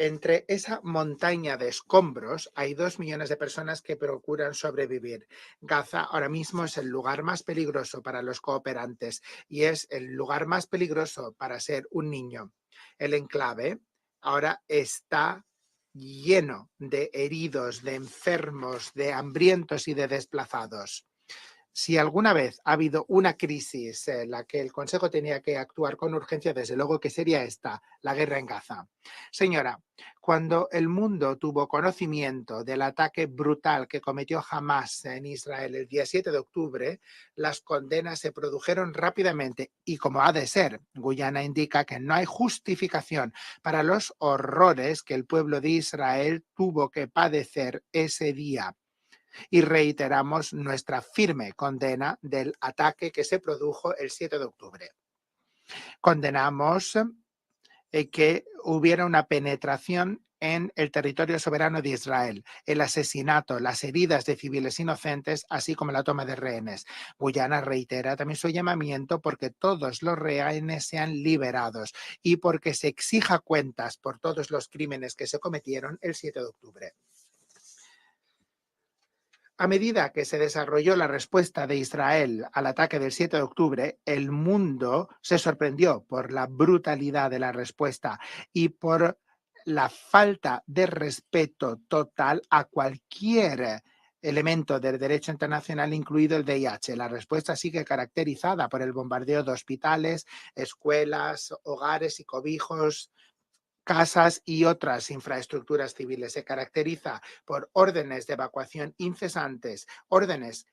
Entre esa montaña de escombros hay 2 millones de personas que procuran sobrevivir. Gaza ahora mismo es el lugar más peligroso para los cooperantes y es el lugar más peligroso para ser un niño. El enclave ahora está lleno de heridos, de enfermos, de hambrientos y de desplazados. Si alguna vez ha habido una crisis en la que el Consejo tenía que actuar con urgencia, desde luego que sería esta, la guerra en Gaza. Señora, cuando el mundo tuvo conocimiento del ataque brutal que cometió Hamas en Israel el día 7 de octubre, las condenas se produjeron rápidamente y, como ha de ser, Guyana indica que no hay justificación para los horrores que el pueblo de Israel tuvo que padecer ese día. Y reiteramos nuestra firme condena del ataque que se produjo el 7 de octubre. Condenamos que hubiera una penetración en el territorio soberano de Israel, el asesinato, las heridas de civiles inocentes, así como la toma de rehenes. Guyana reitera también su llamamiento porque todos los rehenes sean liberados y porque se exija cuentas por todos los crímenes que se cometieron el 7 de octubre. A medida que se desarrolló la respuesta de Israel al ataque del 7 de octubre, el mundo se sorprendió por la brutalidad de la respuesta y por la falta de respeto total a cualquier elemento del derecho internacional, incluido el VIH. La respuesta sigue caracterizada por el bombardeo de hospitales, escuelas, hogares y cobijos, casas y otras infraestructuras civiles. Se caracteriza por órdenes de evacuación incesantes, órdenes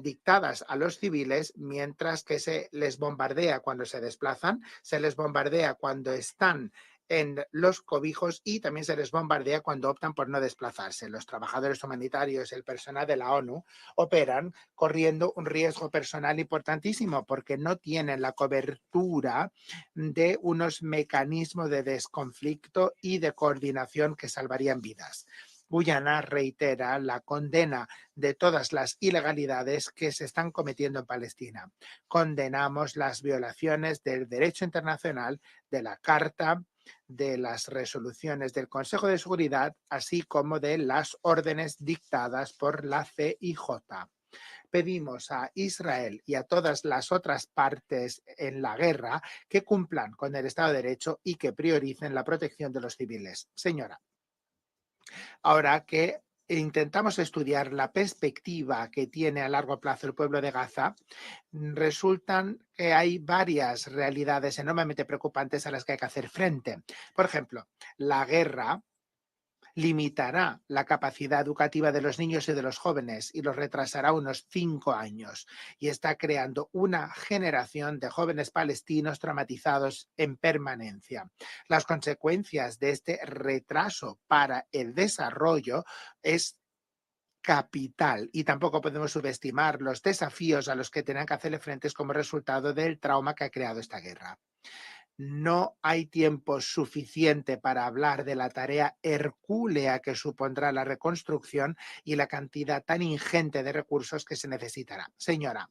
dictadas a los civiles, mientras que se les bombardea cuando se desplazan, se les bombardea cuando están en los cobijos y también se les bombardea cuando optan por no desplazarse. Los trabajadores humanitarios, el personal de la ONU, operan corriendo un riesgo personal importantísimo porque no tienen la cobertura de unos mecanismos de desconflicto y de coordinación que salvarían vidas. Guyana reitera la condena de todas las ilegalidades que se están cometiendo en Palestina. Condenamos las violaciones del derecho internacional, de la Carta, de las resoluciones del Consejo de Seguridad, así como de las órdenes dictadas por la CIJ. Pedimos a Israel y a todas las otras partes en la guerra que cumplan con el Estado de Derecho y que prioricen la protección de los civiles. Señora, ahora que intentamos estudiar la perspectiva que tiene a largo plazo el pueblo de Gaza, resultan que hay varias realidades enormemente preocupantes a las que hay que hacer frente. Por ejemplo, la guerra limitará la capacidad educativa de los niños y de los jóvenes y los retrasará unos 5 años y está creando una generación de jóvenes palestinos traumatizados en permanencia. Las consecuencias de este retraso para el desarrollo es capital y tampoco podemos subestimar los desafíos a los que tendrán que hacerle frente como resultado del trauma que ha creado esta guerra. No hay tiempo suficiente para hablar de la tarea hercúlea que supondrá la reconstrucción y la cantidad tan ingente de recursos que se necesitará. Señora,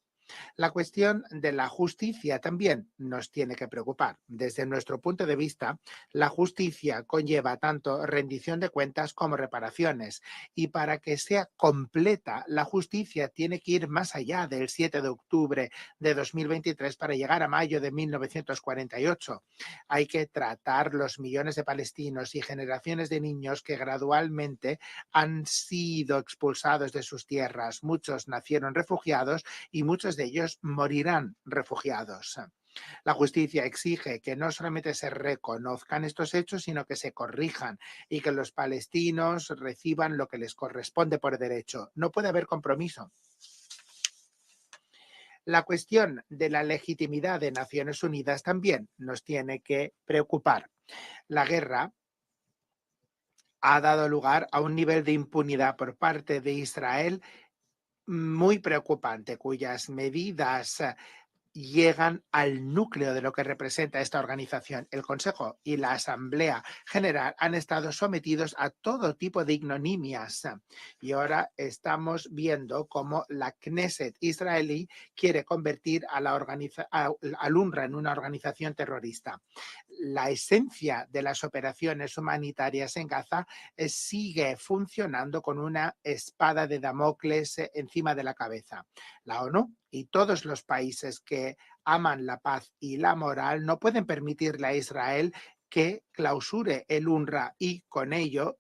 la cuestión de la justicia también nos tiene que preocupar. Desde nuestro punto de vista, la justicia conlleva tanto rendición de cuentas como reparaciones. Y para que sea completa, la justicia tiene que ir más allá del 7 de octubre de 2023 para llegar a mayo de 1948. Hay que tratar los millones de palestinos y generaciones de niños que gradualmente han sido expulsados de sus tierras. Muchos nacieron refugiados y muchos de ellos morirán refugiados. La justicia exige que no solamente se reconozcan estos hechos, sino que se corrijan y que los palestinos reciban lo que les corresponde por derecho. No puede haber compromiso. La cuestión de la legitimidad de Naciones Unidas también nos tiene que preocupar. La guerra ha dado lugar a un nivel de impunidad por parte de Israel muy preocupante, cuyas medidas llegan al núcleo de lo que representa esta organización. El Consejo y la Asamblea General han estado sometidos a todo tipo de ignominias y ahora estamos viendo cómo la Knesset israelí quiere convertir a al UNRWA en una organización terrorista. La esencia de las operaciones humanitarias en Gaza sigue funcionando con una espada de Damocles encima de la cabeza. La ONU y todos los países que aman la paz y la moral no pueden permitirle a Israel que clausure el UNRWA y con ello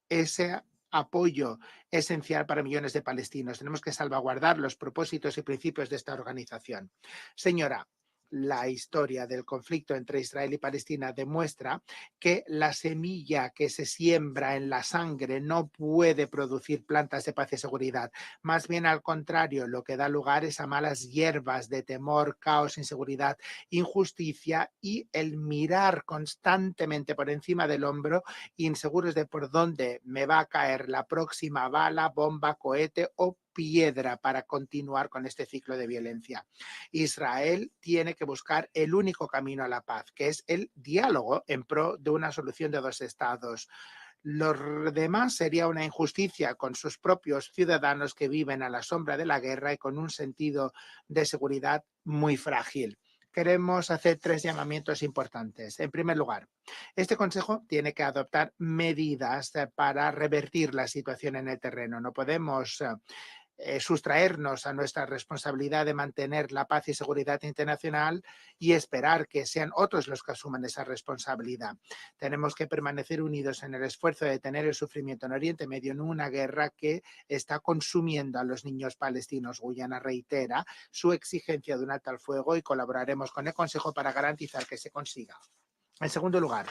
ese apoyo esencial para millones de palestinos. Tenemos que salvaguardar los propósitos y principios de esta organización. Señora, la historia del conflicto entre Israel y Palestina demuestra que la semilla que se siembra en la sangre no puede producir plantas de paz y seguridad. Más bien al contrario, lo que da lugar es a malas hierbas de temor, caos, inseguridad, injusticia y el mirar constantemente por encima del hombro, inseguros de por dónde me va a caer la próxima bala, bomba, cohete o piedra para continuar con este ciclo de violencia. Israel tiene que buscar el único camino a la paz, que es el diálogo en pro de una solución de 2 estados. Lo demás sería una injusticia con sus propios ciudadanos que viven a la sombra de la guerra y con un sentido de seguridad muy frágil. Queremos hacer 3 llamamientos importantes. En primer lugar, este Consejo tiene que adoptar medidas para revertir la situación en el terreno. No podemos sustraernos a nuestra responsabilidad de mantener la paz y seguridad internacional y esperar que sean otros los que asuman esa responsabilidad. Tenemos que permanecer unidos en el esfuerzo de detener el sufrimiento en Oriente Medio, en una guerra que está consumiendo a los niños palestinos. Guyana reitera su exigencia de un alto al fuego y colaboraremos con el Consejo para garantizar que se consiga. En segundo lugar,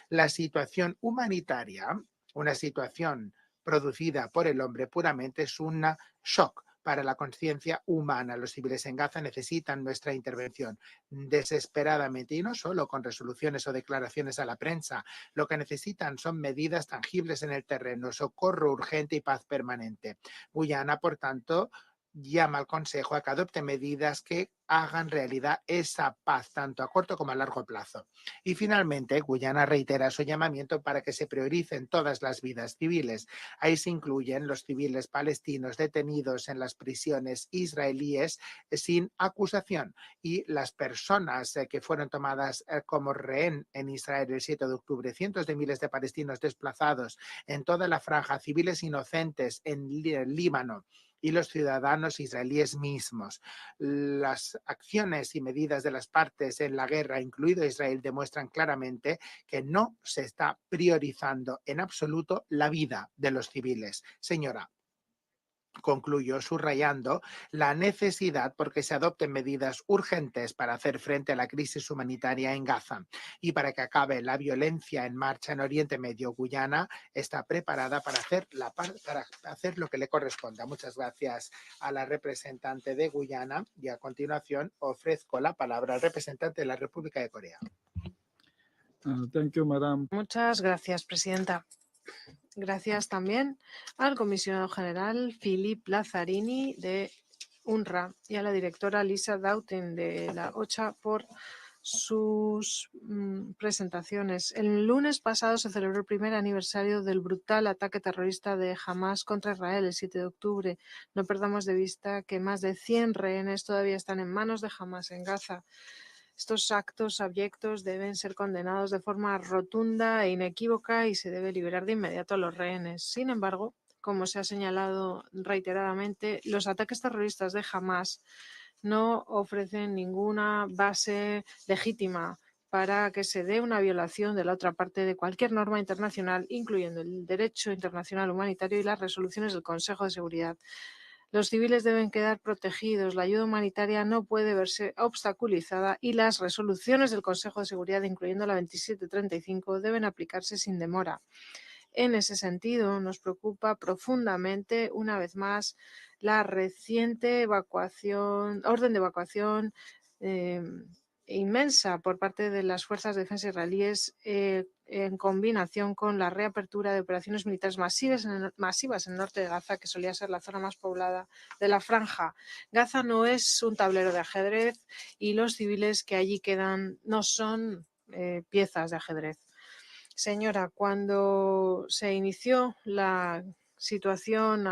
la situación humanitaria, una situación producida por el hombre puramente, es un shock para la conciencia humana. Los civiles en Gaza necesitan nuestra intervención desesperadamente, y no solo con resoluciones o declaraciones a la prensa. Lo que necesitan son medidas tangibles en el terreno, socorro urgente y paz permanente. Guyana, por tanto, llama al Consejo a que adopte medidas que hagan realidad esa paz, tanto a corto como a largo plazo. Y finalmente, Guyana reitera su llamamiento para que se prioricen todas las vidas civiles. Ahí se incluyen los civiles palestinos detenidos en las prisiones israelíes sin acusación y las personas que fueron tomadas como rehén en Israel el 7 de octubre, cientos de miles de palestinos desplazados en toda la franja, civiles inocentes en Líbano, y los ciudadanos israelíes mismos. Las acciones y medidas de las partes en la guerra, incluido Israel, demuestran claramente que no se está priorizando en absoluto la vida de los civiles. Señora, concluyó subrayando la necesidad porque se adopten medidas urgentes para hacer frente a la crisis humanitaria en Gaza y para que acabe la violencia en marcha en Oriente Medio. Guyana está preparada para hacer lo que le corresponda. Muchas gracias a la representante de Guyana y a continuación ofrezco la palabra al representante de la República de Corea. Thank you, Madam. Muchas gracias, presidenta. Gracias también al comisionado general Philippe Lazzarini de UNRWA y a la directora Lisa Doughten de la OCHA por sus presentaciones. El lunes pasado se celebró el primer aniversario del brutal ataque terrorista de Hamas contra Israel el 7 de octubre. No perdamos de vista que más de 100 rehenes todavía están en manos de Hamas en Gaza. Estos actos abyectos deben ser condenados de forma rotunda e inequívoca y se debe liberar de inmediato a los rehenes. Sin embargo, como se ha señalado reiteradamente, los ataques terroristas de Hamas no ofrecen ninguna base legítima para que se dé una violación de la otra parte de cualquier norma internacional, incluyendo el derecho internacional humanitario y las resoluciones del Consejo de Seguridad. Los civiles deben quedar protegidos, la ayuda humanitaria no puede verse obstaculizada y las resoluciones del Consejo de Seguridad, incluyendo la 2735, deben aplicarse sin demora. En ese sentido, nos preocupa profundamente, una vez más, la reciente orden de evacuación inmensa por parte de las fuerzas de defensa israelíes en combinación con la reapertura de operaciones militares masivas en el norte de Gaza, que solía ser la zona más poblada de la franja. Gaza no es un tablero de ajedrez y los civiles que allí quedan no son piezas de ajedrez. Señora, cuando se inició la situación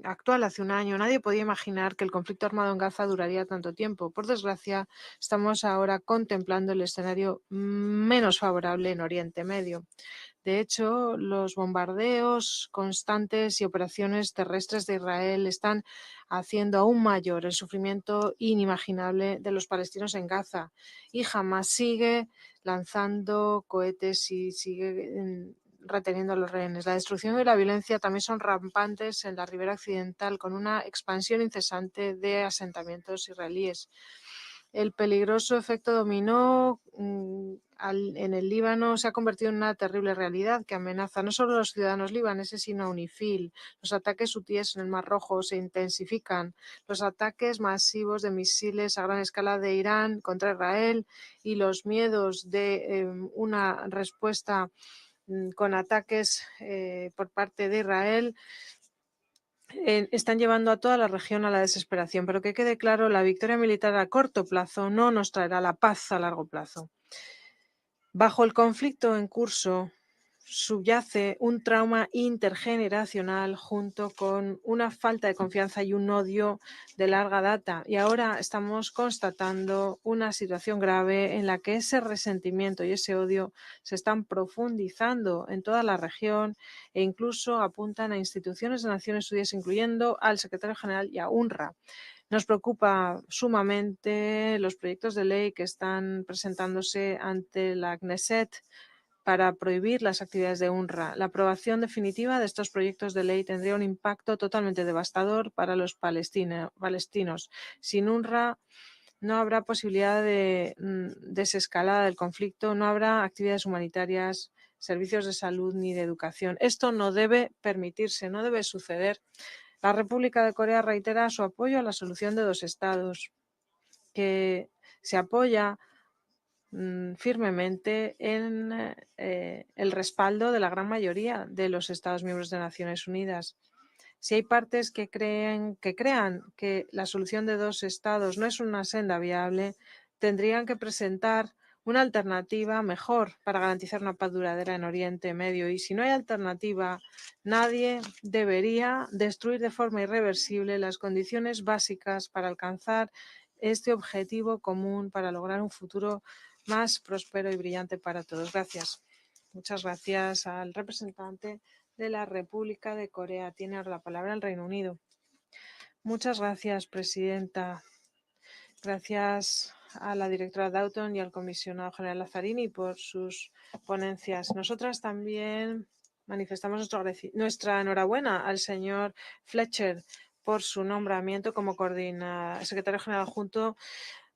actual hace un año, nadie podía imaginar que el conflicto armado en Gaza duraría tanto tiempo. Por desgracia, estamos ahora contemplando el escenario menos favorable en Oriente Medio. De hecho, los bombardeos constantes y operaciones terrestres de Israel están haciendo aún mayor el sufrimiento inimaginable de los palestinos en Gaza, y Hamas sigue lanzando cohetes y sigue reteniendo a los rehenes. La destrucción y la violencia también son rampantes en la ribera occidental, con una expansión incesante de asentamientos israelíes. El peligroso efecto dominó en el Líbano se ha convertido en una terrible realidad que amenaza no solo a los ciudadanos libaneses, sino a UNIFIL. Los ataques hutíes en el Mar Rojo se intensifican. Los ataques masivos de misiles a gran escala de Irán contra Israel y los miedos de una respuesta con ataques por parte de Israel están llevando a toda la región a la desesperación. Pero que quede claro, la victoria militar a corto plazo no nos traerá la paz a largo plazo. Bajo el conflicto en curso, subyace un trauma intergeneracional junto con una falta de confianza y un odio de larga data. Y ahora estamos constatando una situación grave en la que ese resentimiento y ese odio se están profundizando en toda la región e incluso apuntan a instituciones de Naciones Unidas, incluyendo al secretario general y a UNRWA. Nos preocupa sumamente los proyectos de ley que están presentándose ante la Knesset para prohibir las actividades de UNRWA. La aprobación definitiva de estos proyectos de ley tendría un impacto totalmente devastador para los palestinos. Sin UNRWA no habrá posibilidad de desescalada del conflicto, no habrá actividades humanitarias, servicios de salud ni de educación. Esto no debe permitirse, no debe suceder. La República de Corea reitera su apoyo a la solución de dos estados, que se apoya firmemente en el respaldo de la gran mayoría de los Estados miembros de Naciones Unidas. Si hay partes que crean que la solución de dos estados no es una senda viable, tendrían que presentar una alternativa mejor para garantizar una paz duradera en Oriente Medio. Y si no hay alternativa, nadie debería destruir de forma irreversible las condiciones básicas para alcanzar este objetivo común para lograr un futuro más próspero y brillante para todos. Gracias. Muchas gracias al representante de la República de Corea. Tiene ahora la palabra el Reino Unido. Muchas gracias, presidenta. Gracias a la directora Doughton y al comisionado general Lazzarini por sus ponencias. Nosotras también manifestamos nuestra enhorabuena al señor Fletcher por su nombramiento como secretario general adjunto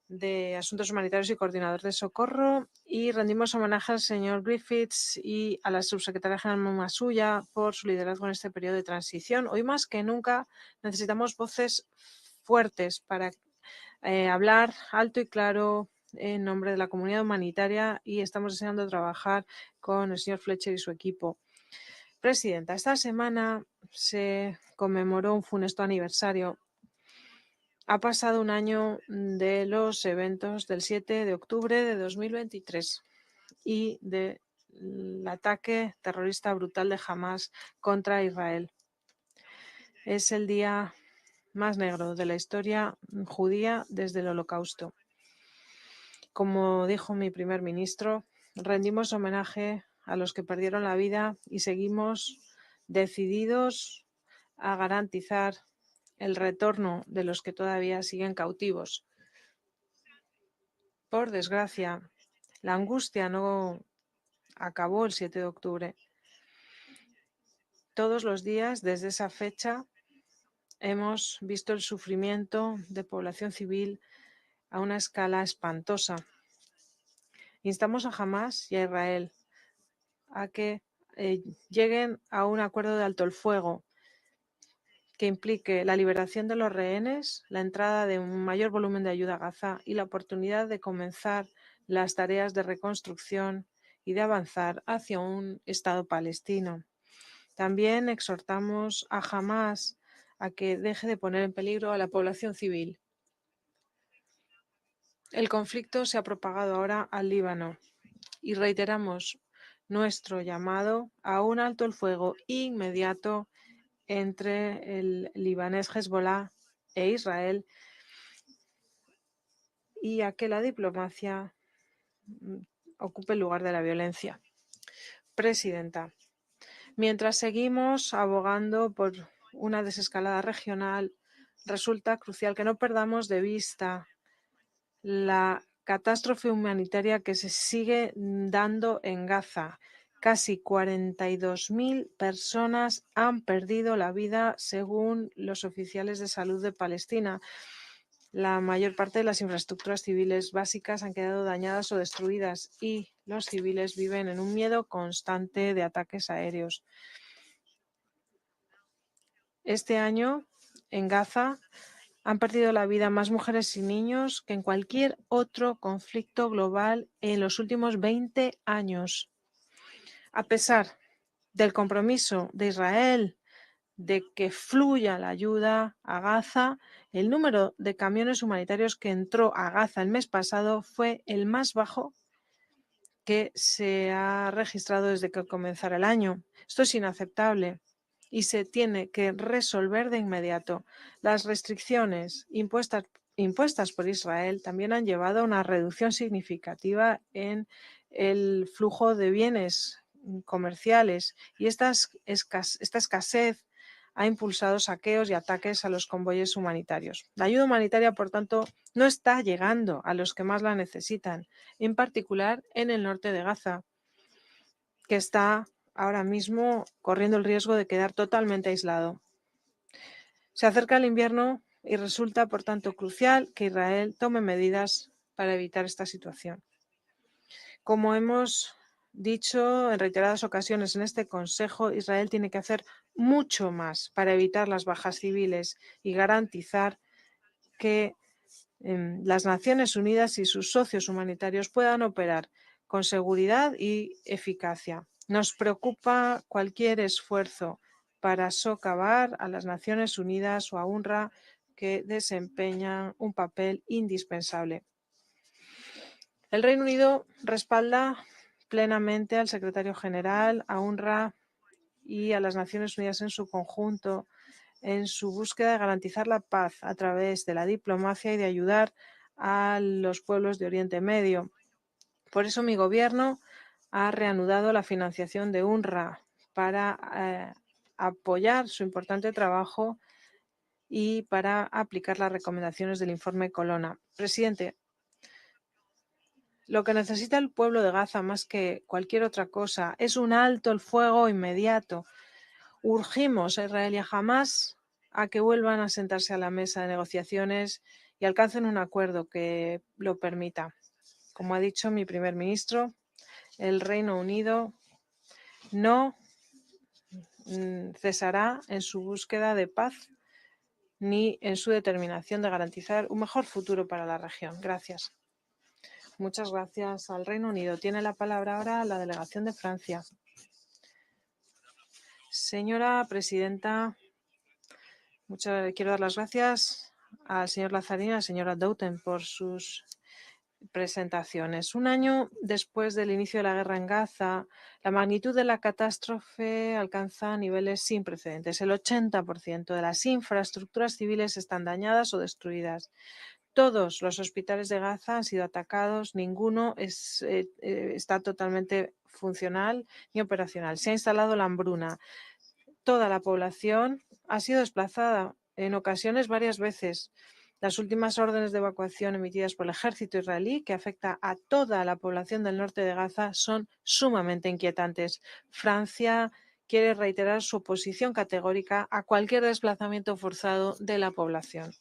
de Asuntos Humanitarios y Coordinador de Socorro, y rendimos homenaje al señor Griffiths y a la subsecretaria general Masuya por su liderazgo en este periodo de transición. Hoy más que nunca necesitamos voces fuertes para hablar alto y claro en nombre de la comunidad humanitaria, y estamos deseando trabajar con el señor Fletcher y su equipo. Presidenta, esta semana se conmemoró un funesto aniversario. Ha pasado un año de los eventos del 7 de octubre de 2023 y del ataque terrorista brutal de Hamás contra Israel. Es el día más negro de la historia judía desde el Holocausto. Como dijo mi primer ministro, rendimos homenaje a los que perdieron la vida y seguimos decididos a garantizar el retorno de los que todavía siguen cautivos. Por desgracia, la angustia no acabó el 7 de octubre. Todos los días desde esa fecha hemos visto el sufrimiento de población civil a una escala espantosa. Instamos a Hamás y a Israel a que lleguen a un acuerdo de alto el fuego que implique la liberación de los rehenes, la entrada de un mayor volumen de ayuda a Gaza y la oportunidad de comenzar las tareas de reconstrucción y de avanzar hacia un Estado palestino. También exhortamos a Hamás a que deje de poner en peligro a la población civil. El conflicto se ha propagado ahora al Líbano y reiteramos nuestro llamado a un alto el fuego inmediato entre el libanés Hezbollah e Israel y a que la diplomacia ocupe el lugar de la violencia. Presidenta, mientras seguimos abogando por una desescalada regional, resulta crucial que no perdamos de vista la catástrofe humanitaria que se sigue dando en Gaza. Casi 42.000 personas han perdido la vida según los oficiales de salud de Palestina. La mayor parte de las infraestructuras civiles básicas han quedado dañadas o destruidas y los civiles viven en un miedo constante de ataques aéreos. Este año, en Gaza, han perdido la vida más mujeres y niños que en cualquier otro conflicto global en los últimos 20 años. A pesar del compromiso de Israel de que fluya la ayuda a Gaza, el número de camiones humanitarios que entró a Gaza el mes pasado fue el más bajo que se ha registrado desde que comenzara el año. Esto es inaceptable y se tiene que resolver de inmediato. Las restricciones impuestas por Israel también han llevado a una reducción significativa en el flujo de bienes comerciales y esta escasez ha impulsado saqueos y ataques a los convoyes humanitarios. La ayuda humanitaria, por tanto, no está llegando a los que más la necesitan, en particular en el norte de Gaza, que está ahora mismo corriendo el riesgo de quedar totalmente aislado. Se acerca el invierno y resulta, por tanto, crucial que Israel tome medidas para evitar esta situación. Como hemos dicho en reiteradas ocasiones en este Consejo, Israel tiene que hacer mucho más para evitar las bajas civiles y garantizar que las Naciones Unidas y sus socios humanitarios puedan operar con seguridad y eficacia. Nos preocupa cualquier esfuerzo para socavar a las Naciones Unidas o a UNRWA, que desempeñan un papel indispensable. El Reino Unido respalda plenamente al secretario general, a UNRWA y a las Naciones Unidas en su conjunto en su búsqueda de garantizar la paz a través de la diplomacia y de ayudar a los pueblos de Oriente Medio. Por eso mi gobierno ha reanudado la financiación de UNRWA para apoyar su importante trabajo y para aplicar las recomendaciones del informe Colonna. Presidente, lo que necesita el pueblo de Gaza más que cualquier otra cosa es un alto el fuego inmediato. Urgimos a Israel y a Hamás a que vuelvan a sentarse a la mesa de negociaciones y alcancen un acuerdo que lo permita. Como ha dicho mi primer ministro, el Reino Unido no cesará en su búsqueda de paz ni en su determinación de garantizar un mejor futuro para la región. Gracias. Muchas gracias al Reino Unido. Tiene la palabra ahora la delegación de Francia. Señora presidenta, quiero dar las gracias al señor Lazarini y a la señora Dauten por sus presentaciones. Un año después del inicio de la guerra en Gaza, la magnitud de la catástrofe alcanza niveles sin precedentes. El 80% de las infraestructuras civiles están dañadas o destruidas. Todos los hospitales de Gaza han sido atacados, ninguno está totalmente funcional ni operacional. Se ha instalado la hambruna. Toda la población ha sido desplazada en ocasiones varias veces. Las últimas órdenes de evacuación emitidas por el ejército israelí, que afecta a toda la población del norte de Gaza, son sumamente inquietantes. Francia quiere reiterar su oposición categórica a cualquier desplazamiento forzado de la población.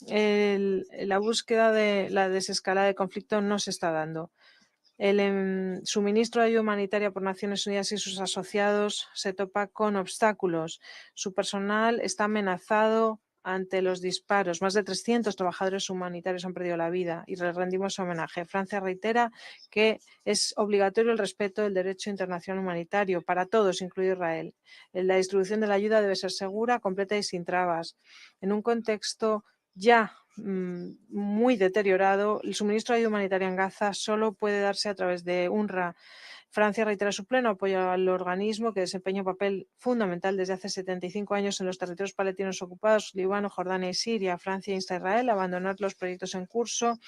La búsqueda de la desescalada de conflicto no se está dando. El suministro de ayuda humanitaria por Naciones Unidas y sus asociados se topa con obstáculos. Su personal está amenazado ante los disparos. Más de 300 trabajadores humanitarios han perdido la vida y les rendimos homenaje. Francia reitera que es obligatorio el respeto del derecho internacional humanitario para todos, incluido Israel. La distribución de la ayuda debe ser segura, completa y sin trabas. En un contexto ya muy deteriorado, el suministro de ayuda humanitaria en Gaza solo puede darse a través de UNRWA. Francia reitera su pleno apoyo al organismo, que desempeña un papel fundamental desde hace 75 años en los territorios palestinos ocupados, Líbano, Jordania y Siria. Francia insta a Israel a abandonar los proyectos en curso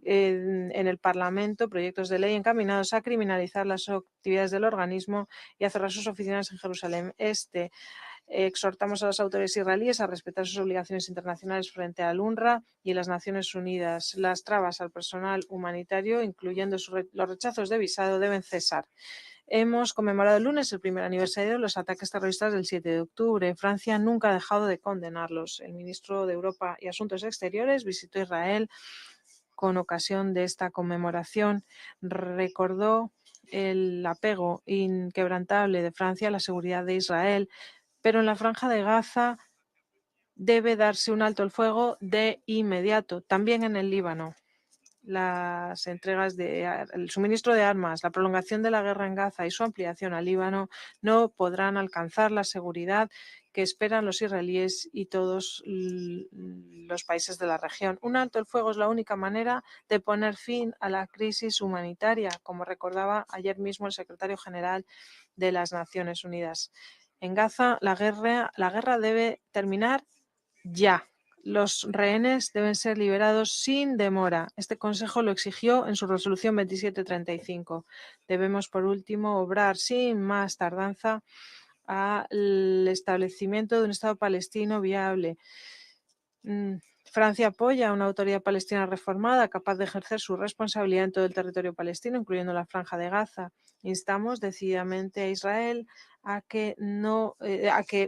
en el Parlamento, proyectos de ley encaminados a criminalizar las actividades del organismo y a cerrar sus oficinas en Jerusalén Este. Exhortamos a las autoridades israelíes a respetar sus obligaciones internacionales frente al UNRWA y las Naciones Unidas. Las trabas al personal humanitario, incluyendo los rechazos de visado, deben cesar. Hemos conmemorado el lunes el primer aniversario de los ataques terroristas del 7 de octubre. Francia nunca ha dejado de condenarlos. El ministro de Europa y Asuntos Exteriores visitó Israel con ocasión de esta conmemoración. Recordó el apego inquebrantable de Francia a la seguridad de Israel, pero en la Franja de Gaza debe darse un alto el fuego de inmediato, también en el Líbano. Las entregas el suministro de armas, la prolongación de la guerra en Gaza y su ampliación al Líbano no podrán alcanzar la seguridad que esperan los israelíes y todos los países de la región. Un alto el fuego es la única manera de poner fin a la crisis humanitaria, como recordaba ayer mismo el secretario general de las Naciones Unidas. En Gaza, la guerra debe terminar ya. Los rehenes deben ser liberados sin demora. Este Consejo lo exigió en su resolución 2735. Debemos, por último, obrar sin más tardanza al establecimiento de un Estado palestino viable. Francia apoya a una autoridad palestina reformada capaz de ejercer su responsabilidad en todo el territorio palestino, incluyendo la Franja de Gaza. Instamos decididamente a Israel a que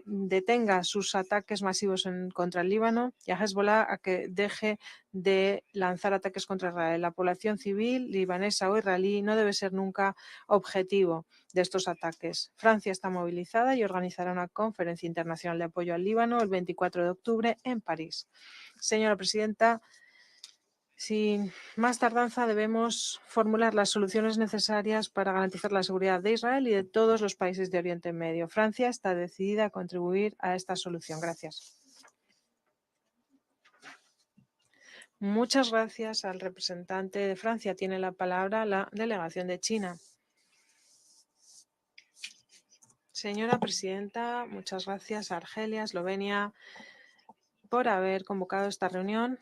detenga sus ataques masivos contra el Líbano y a Hezbollah a que deje de lanzar ataques contra Israel. La población civil libanesa o israelí no debe ser nunca objetivo de estos ataques. Francia está movilizada y organizará una conferencia internacional de apoyo al Líbano el 24 de octubre en París. Señora presidenta, sin más tardanza debemos formular las soluciones necesarias para garantizar la seguridad de Israel y de todos los países de Oriente Medio. Francia está decidida a contribuir a esta solución. Gracias. Muchas gracias al representante de Francia. Tiene la palabra la delegación de China. Señora presidenta, muchas gracias a Argelia, Eslovenia, por haber convocado esta reunión.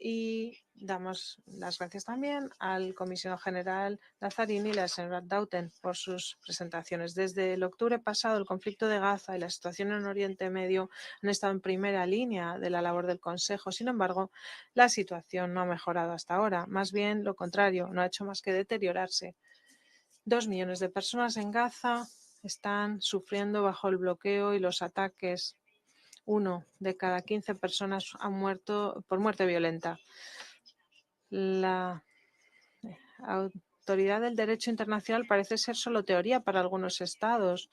Y damos las gracias también al comisionado general Lazzarini y a la señora Dauten por sus presentaciones. Desde el octubre pasado, el conflicto de Gaza y la situación en Oriente Medio han estado en primera línea de la labor del Consejo. Sin embargo, la situación no ha mejorado hasta ahora. Más bien, lo contrario, no ha hecho más que deteriorarse. 2 millones de personas en Gaza están sufriendo bajo el bloqueo y los ataques. 1 de cada 15 personas ha muerto por muerte violenta. La autoridad del derecho internacional parece ser solo teoría para algunos estados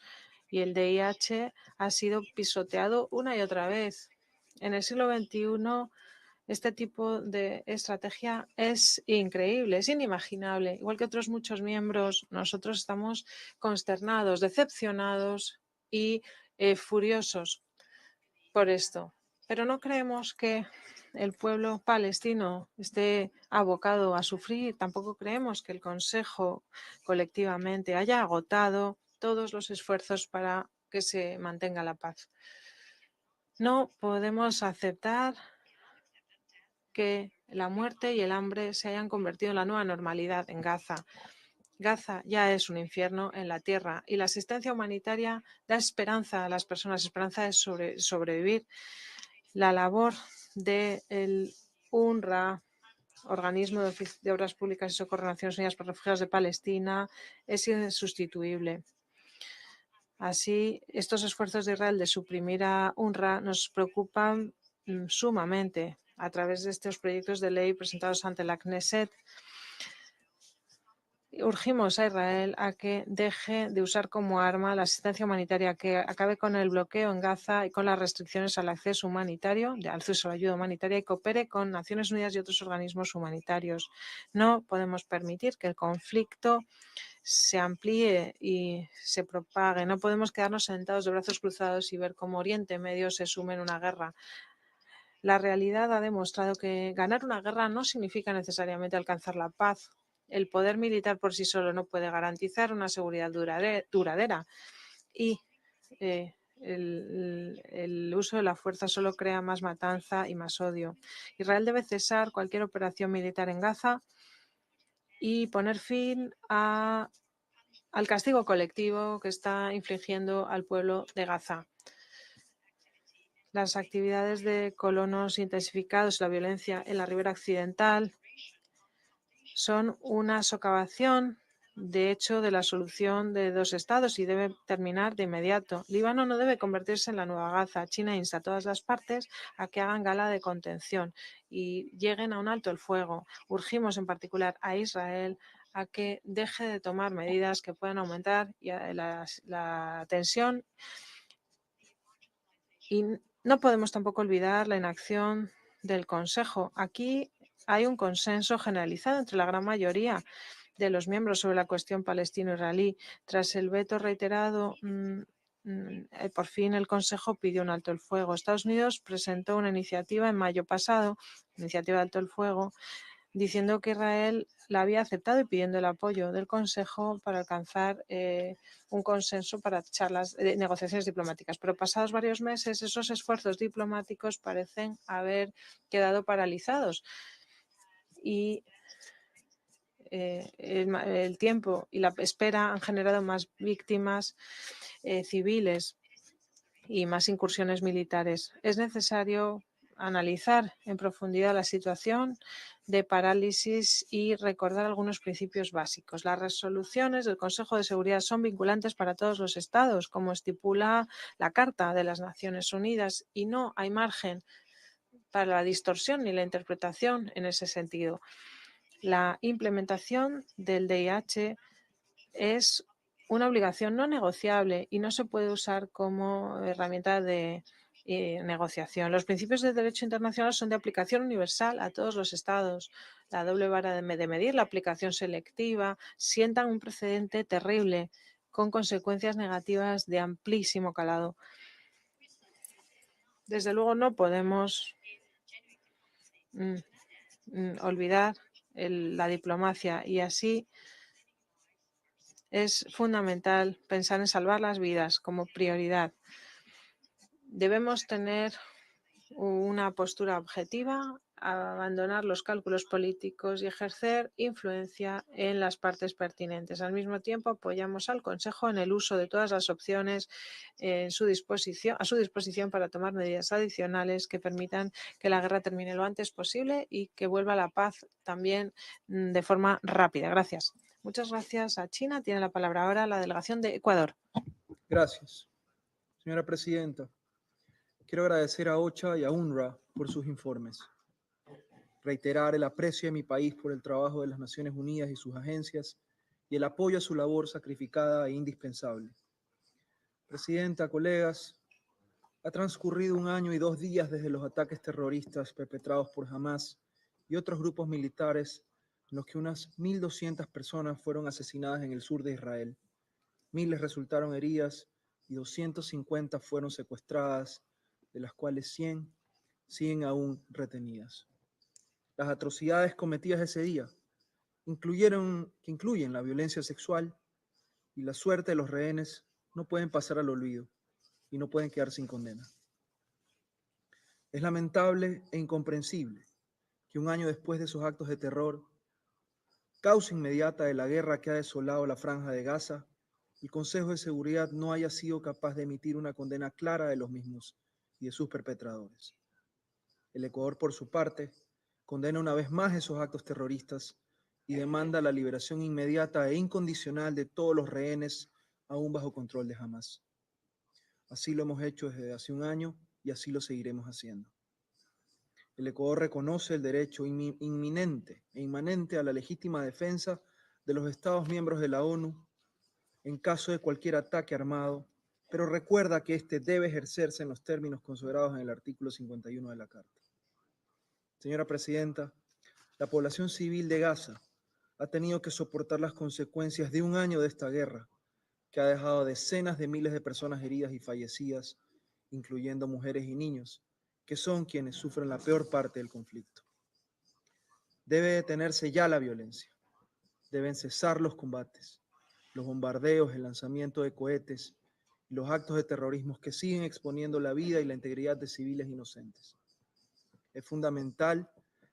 y el DIH ha sido pisoteado una y otra vez. En el siglo XXI, este tipo de estrategia es increíble, es inimaginable. Igual que otros muchos miembros, nosotros estamos consternados, decepcionados y furiosos por esto. Pero no creemos que el pueblo palestino esté abocado a sufrir. Tampoco creemos que el Consejo colectivamente haya agotado todos los esfuerzos para que se mantenga la paz. No podemos aceptar que la muerte y el hambre se hayan convertido en la nueva normalidad en Gaza. Gaza ya es un infierno en la tierra y la asistencia humanitaria da esperanza a las personas, esperanza de sobrevivir. La labor del UNRWA, Organismo de Obras Públicas y Socorro de Naciones Unidas para Refugiados de Palestina, es insustituible. Así, estos esfuerzos de Israel de suprimir a UNRWA nos preocupan sumamente a través de estos proyectos de ley presentados ante la Knesset. Urgimos a Israel a que deje de usar como arma la asistencia humanitaria, que acabe con el bloqueo en Gaza y con las restricciones al acceso humanitario, al acceso a la ayuda humanitaria y coopere con Naciones Unidas y otros organismos humanitarios. No podemos permitir que el conflicto se amplíe y se propague. No podemos quedarnos sentados de brazos cruzados y ver cómo Oriente Medio se sume en una guerra. La realidad ha demostrado que ganar una guerra no significa necesariamente alcanzar la paz. El poder militar por sí solo no puede garantizar una seguridad duradera y el uso de la fuerza solo crea más matanza y más odio. Israel debe cesar cualquier operación militar en Gaza y poner fin al castigo colectivo que está infligiendo al pueblo de Gaza. Las actividades de colonos intensificados y la violencia en la ribera occidental son una socavación, de hecho, de la solución de 2 estados y debe terminar de inmediato. Líbano no debe convertirse en la nueva Gaza. China insta a todas las partes a que hagan gala de contención y lleguen a un alto el fuego. Urgimos en particular a Israel a que deje de tomar medidas que puedan aumentar la tensión. Y no podemos tampoco olvidar la inacción del Consejo. Aquí hay un consenso generalizado entre la gran mayoría de los miembros sobre la cuestión palestino-israelí. Tras el veto reiterado por fin el Consejo pidió un alto el fuego. Estados Unidos presentó una iniciativa en mayo pasado, iniciativa de alto el fuego, diciendo que Israel la había aceptado y pidiendo el apoyo del Consejo para alcanzar un consenso para negociaciones diplomáticas. Pero pasados varios meses, esos esfuerzos diplomáticos parecen haber quedado paralizados. Y el tiempo y la espera han generado más víctimas civiles y más incursiones militares. Es necesario analizar en profundidad la situación de parálisis y recordar algunos principios básicos. Las resoluciones del Consejo de Seguridad son vinculantes para todos los Estados, como estipula la Carta de las Naciones Unidas, y no hay margen para la distorsión ni la interpretación en ese sentido. La implementación del DIH es una obligación no negociable y no se puede usar como herramienta de negociación. Los principios del derecho internacional son de aplicación universal a todos los estados. La doble vara de medir, la aplicación selectiva, sientan un precedente terrible con consecuencias negativas de amplísimo calado. Desde luego no podemos olvidar la diplomacia, y así es fundamental pensar en salvar las vidas como prioridad. Debemos tener una postura objetiva, abandonar los cálculos políticos y ejercer influencia en las partes pertinentes. Al mismo tiempo, apoyamos al Consejo en el uso de todas las opciones a su disposición para tomar medidas adicionales que permitan que la guerra termine lo antes posible y que vuelva la paz también de forma rápida. Gracias. Muchas gracias a China. Tiene la palabra ahora la delegación de Ecuador. Gracias. Señora Presidenta, quiero agradecer a OCHA y a UNRWA por sus informes. Reiterar el aprecio de mi país por el trabajo de las Naciones Unidas y sus agencias y el apoyo a su labor sacrificada e indispensable. Presidenta, colegas, ha transcurrido 1 año y 2 días desde los ataques terroristas perpetrados por Hamas y otros grupos militares en los que unas 1.200 personas fueron asesinadas en el sur de Israel. Miles resultaron heridas y 250 fueron secuestradas, de las cuales 100 siguen aún retenidas. Las atrocidades cometidas ese día incluyen la violencia sexual y la suerte de los rehenes no pueden pasar al olvido y no pueden quedar sin condena. Es lamentable e incomprensible que 1 año después de esos actos de terror, causa inmediata de la guerra que ha desolado la Franja de Gaza, el Consejo de Seguridad no haya sido capaz de emitir una condena clara de los mismos y de sus perpetradores. El Ecuador, por su parte, condena una vez más esos actos terroristas y demanda la liberación inmediata e incondicional de todos los rehenes aún bajo control de Hamas. Así lo hemos hecho desde hace 1 año y así lo seguiremos haciendo. El Ecuador reconoce el derecho inminente e inmanente a la legítima defensa de los Estados miembros de la ONU en caso de cualquier ataque armado, pero recuerda que este debe ejercerse en los términos consagrados en el artículo 51 de la Carta. Señora Presidenta, la población civil de Gaza ha tenido que soportar las consecuencias de 1 año de esta guerra, que ha dejado decenas de miles de personas heridas y fallecidas, incluyendo mujeres y niños, que son quienes sufren la peor parte del conflicto. Debe detenerse ya la violencia. Deben cesar los combates, los bombardeos, el lanzamiento de cohetes y los actos de terrorismo que siguen exponiendo la vida y la integridad de civiles inocentes. Es fundamental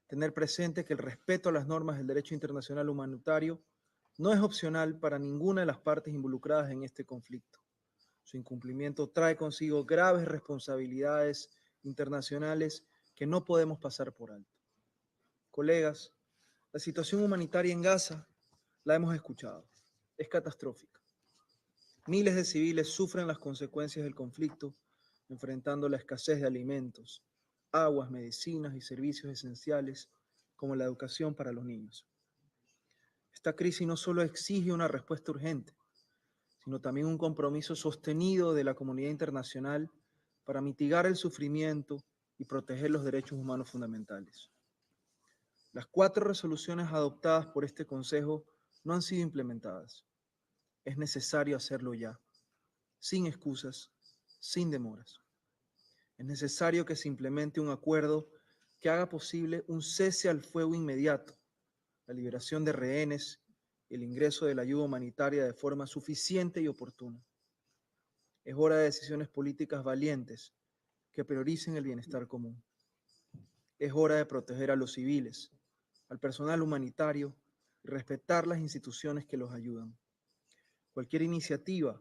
tener presente que el respeto a las normas del derecho internacional humanitario no es opcional para ninguna de las partes involucradas en este conflicto. Su incumplimiento trae consigo graves responsabilidades internacionales que no podemos pasar por alto. Colegas, la situación humanitaria en Gaza la hemos escuchado. Es catastrófica. Miles de civiles sufren las consecuencias del conflicto, enfrentando la escasez de alimentos, aguas, medicinas y servicios esenciales como la educación para los niños. Esta crisis no solo exige una respuesta urgente, sino también un compromiso sostenido de la comunidad internacional para mitigar el sufrimiento y proteger los derechos humanos fundamentales. Las 4 resoluciones adoptadas por este Consejo no han sido implementadas. Es necesario hacerlo ya. sin excusas, sin demoras. Es necesario que se implemente un acuerdo que haga posible un cese al fuego inmediato, la liberación de rehenes y el ingreso de la ayuda humanitaria de forma suficiente y oportuna. Es hora de decisiones políticas valientes que prioricen el bienestar común. Es hora de proteger a los civiles, al personal humanitario y respetar las instituciones que los ayudan. Cualquier iniciativa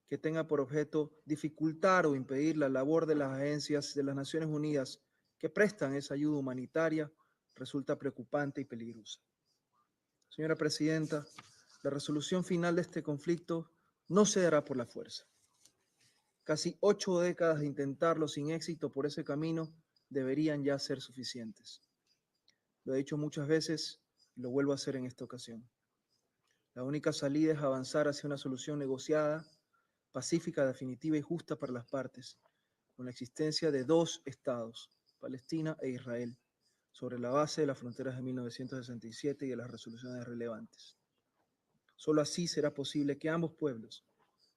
que tenga por objeto dificultar o impedir la labor de las agencias de las Naciones Unidas que prestan esa ayuda humanitaria resulta preocupante y peligrosa. Señora Presidenta, la resolución final de este conflicto no se dará por la fuerza. Casi 8 décadas de intentarlo sin éxito por ese camino deberían ya ser suficientes. Lo he dicho muchas veces y lo vuelvo a hacer en esta ocasión. La única salida es avanzar hacia una solución negociada, pacífica, definitiva y justa para las partes, con la existencia de 2 estados, Palestina e Israel, sobre la base de las fronteras de 1967 y de las resoluciones relevantes. Solo así será posible que ambos pueblos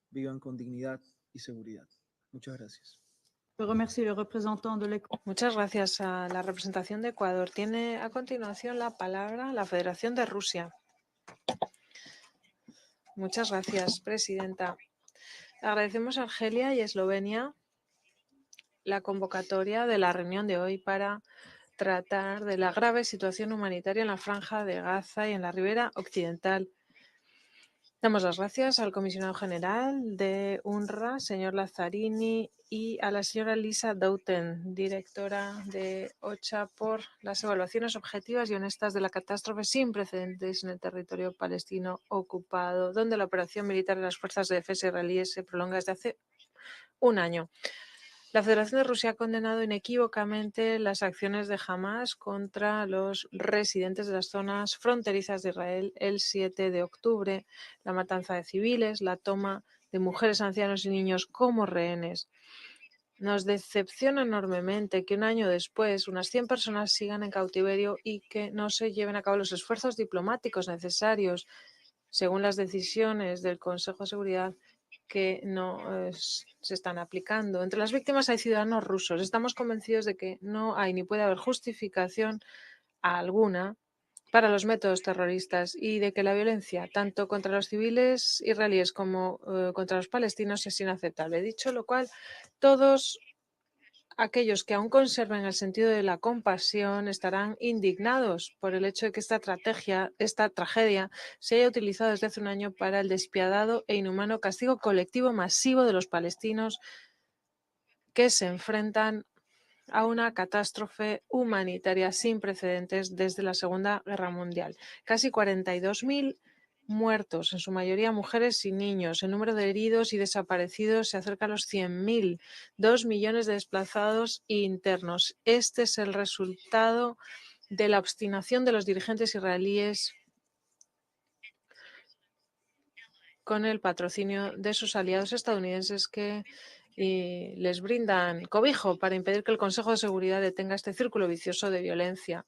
vivan con dignidad y seguridad. Muchas gracias. Muchas gracias a la representación de Ecuador. Tiene a continuación la palabra la Federación de Rusia. Muchas gracias, Presidenta. Agradecemos a Argelia y Eslovenia la convocatoria de la reunión de hoy para tratar de la grave situación humanitaria en la Franja de Gaza y en la Ribera Occidental. Damos las gracias al comisionado general de UNRWA, señor Lazzarini, y a la señora Lisa Doughten, directora de OCHA, por las evaluaciones objetivas y honestas de la catástrofe sin precedentes en el territorio palestino ocupado, donde la operación militar de las fuerzas de defensa israelíes se prolonga desde hace un año. La Federación de Rusia ha condenado inequívocamente las acciones de Hamás contra los residentes de las zonas fronterizas de Israel el 7 de octubre, la matanza de civiles, la toma de mujeres, ancianos y niños como rehenes. Nos decepciona enormemente que un año después unas 100 personas sigan en cautiverio y que no se lleven a cabo los esfuerzos diplomáticos necesarios, según las decisiones del Consejo de Seguridad, que no se están aplicando. Entre las víctimas hay ciudadanos rusos. Estamos convencidos de que no hay ni puede haber justificación alguna para los métodos terroristas y de que la violencia, tanto contra los civiles israelíes como contra los palestinos, es inaceptable. Dicho lo cual, todos aquellos que aún conserven el sentido de la compasión estarán indignados por el hecho de que esta tragedia se haya utilizado desde hace un año para el despiadado e inhumano castigo colectivo masivo de los palestinos que se enfrentan a una catástrofe humanitaria sin precedentes desde la Segunda Guerra Mundial. Casi 42.000 muertos, en su mayoría mujeres y niños. El número de heridos y desaparecidos se acerca a los 100.000. 2 millones de desplazados internos. Este es el resultado de la obstinación de los dirigentes israelíes con el patrocinio de sus aliados estadounidenses que les brindan cobijo para impedir que el Consejo de Seguridad detenga este círculo vicioso de violencia.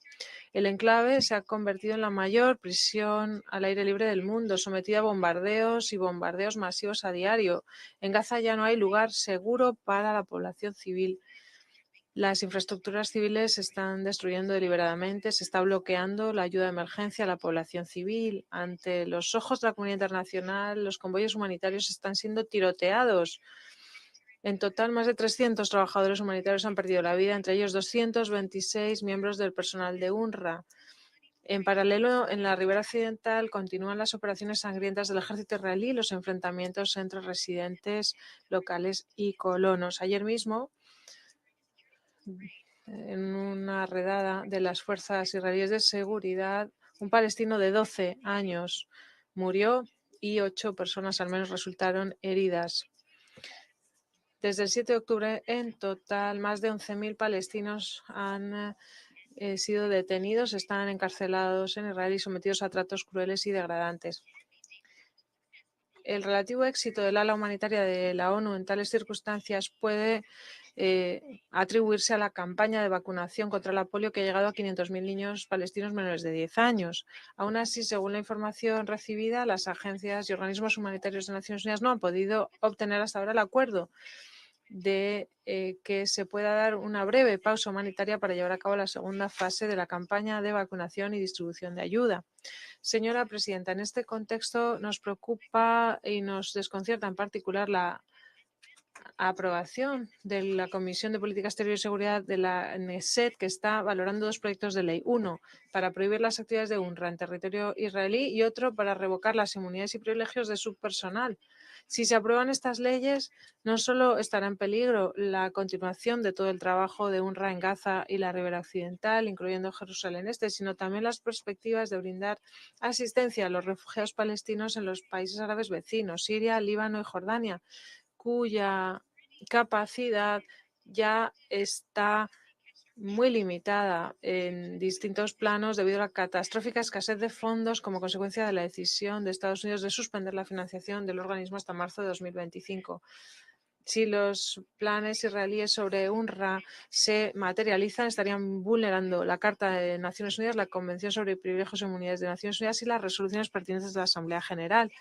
El enclave se ha convertido en la mayor prisión al aire libre del mundo, sometida a bombardeos y bombardeos masivos a diario. En Gaza ya no hay lugar seguro para la población civil. Las infraestructuras civiles se están destruyendo deliberadamente, se está bloqueando la ayuda de emergencia a la población civil. Ante los ojos de la comunidad internacional, los convoyes humanitarios están siendo tiroteados. En total, más de 300 trabajadores humanitarios han perdido la vida, entre ellos 226 miembros del personal de UNRWA. En paralelo, en la Ribera Occidental continúan las operaciones sangrientas del ejército israelí y los enfrentamientos entre residentes locales y colonos. Ayer mismo, en una redada de las fuerzas israelíes de seguridad, un palestino de 12 años murió y 8 personas al menos resultaron heridas. Desde el 7 de octubre, en total, más de 11.000 palestinos han sido detenidos, están encarcelados en Israel y sometidos a tratos crueles y degradantes. El relativo éxito del ala humanitaria de la ONU en tales circunstancias puede atribuirse a la campaña de vacunación contra la polio que ha llegado a 500.000 niños palestinos menores de 10 años. Aún así, según la información recibida, las agencias y organismos humanitarios de Naciones Unidas no han podido obtener hasta ahora el acuerdo de que se pueda dar una breve pausa humanitaria para llevar a cabo la segunda fase de la campaña de vacunación y distribución de ayuda. Señora presidenta, en este contexto nos preocupa y nos desconcierta en particular la aprobación de la Comisión de Política Exterior y Seguridad de la Knesset, que está valorando dos proyectos de ley. Uno, para prohibir las actividades de UNRWA en territorio israelí y otro para revocar las inmunidades y privilegios de su personal. Si se aprueban estas leyes, no solo estará en peligro la continuación de todo el trabajo de UNRWA en Gaza y la Ribera Occidental, incluyendo Jerusalén Este, sino también las perspectivas de brindar asistencia a los refugiados palestinos en los países árabes vecinos, Siria, Líbano y Jordania, cuya capacidad ya está muy limitada en distintos planos debido a la catastrófica escasez de fondos como consecuencia de la decisión de Estados Unidos de suspender la financiación del organismo hasta marzo de 2025. Si los planes israelíes sobre UNRWA se materializan, estarían vulnerando la Carta de Naciones Unidas, la Convención sobre Privilegios e Inmunidades de Naciones Unidas y las resoluciones pertinentes de la Asamblea General.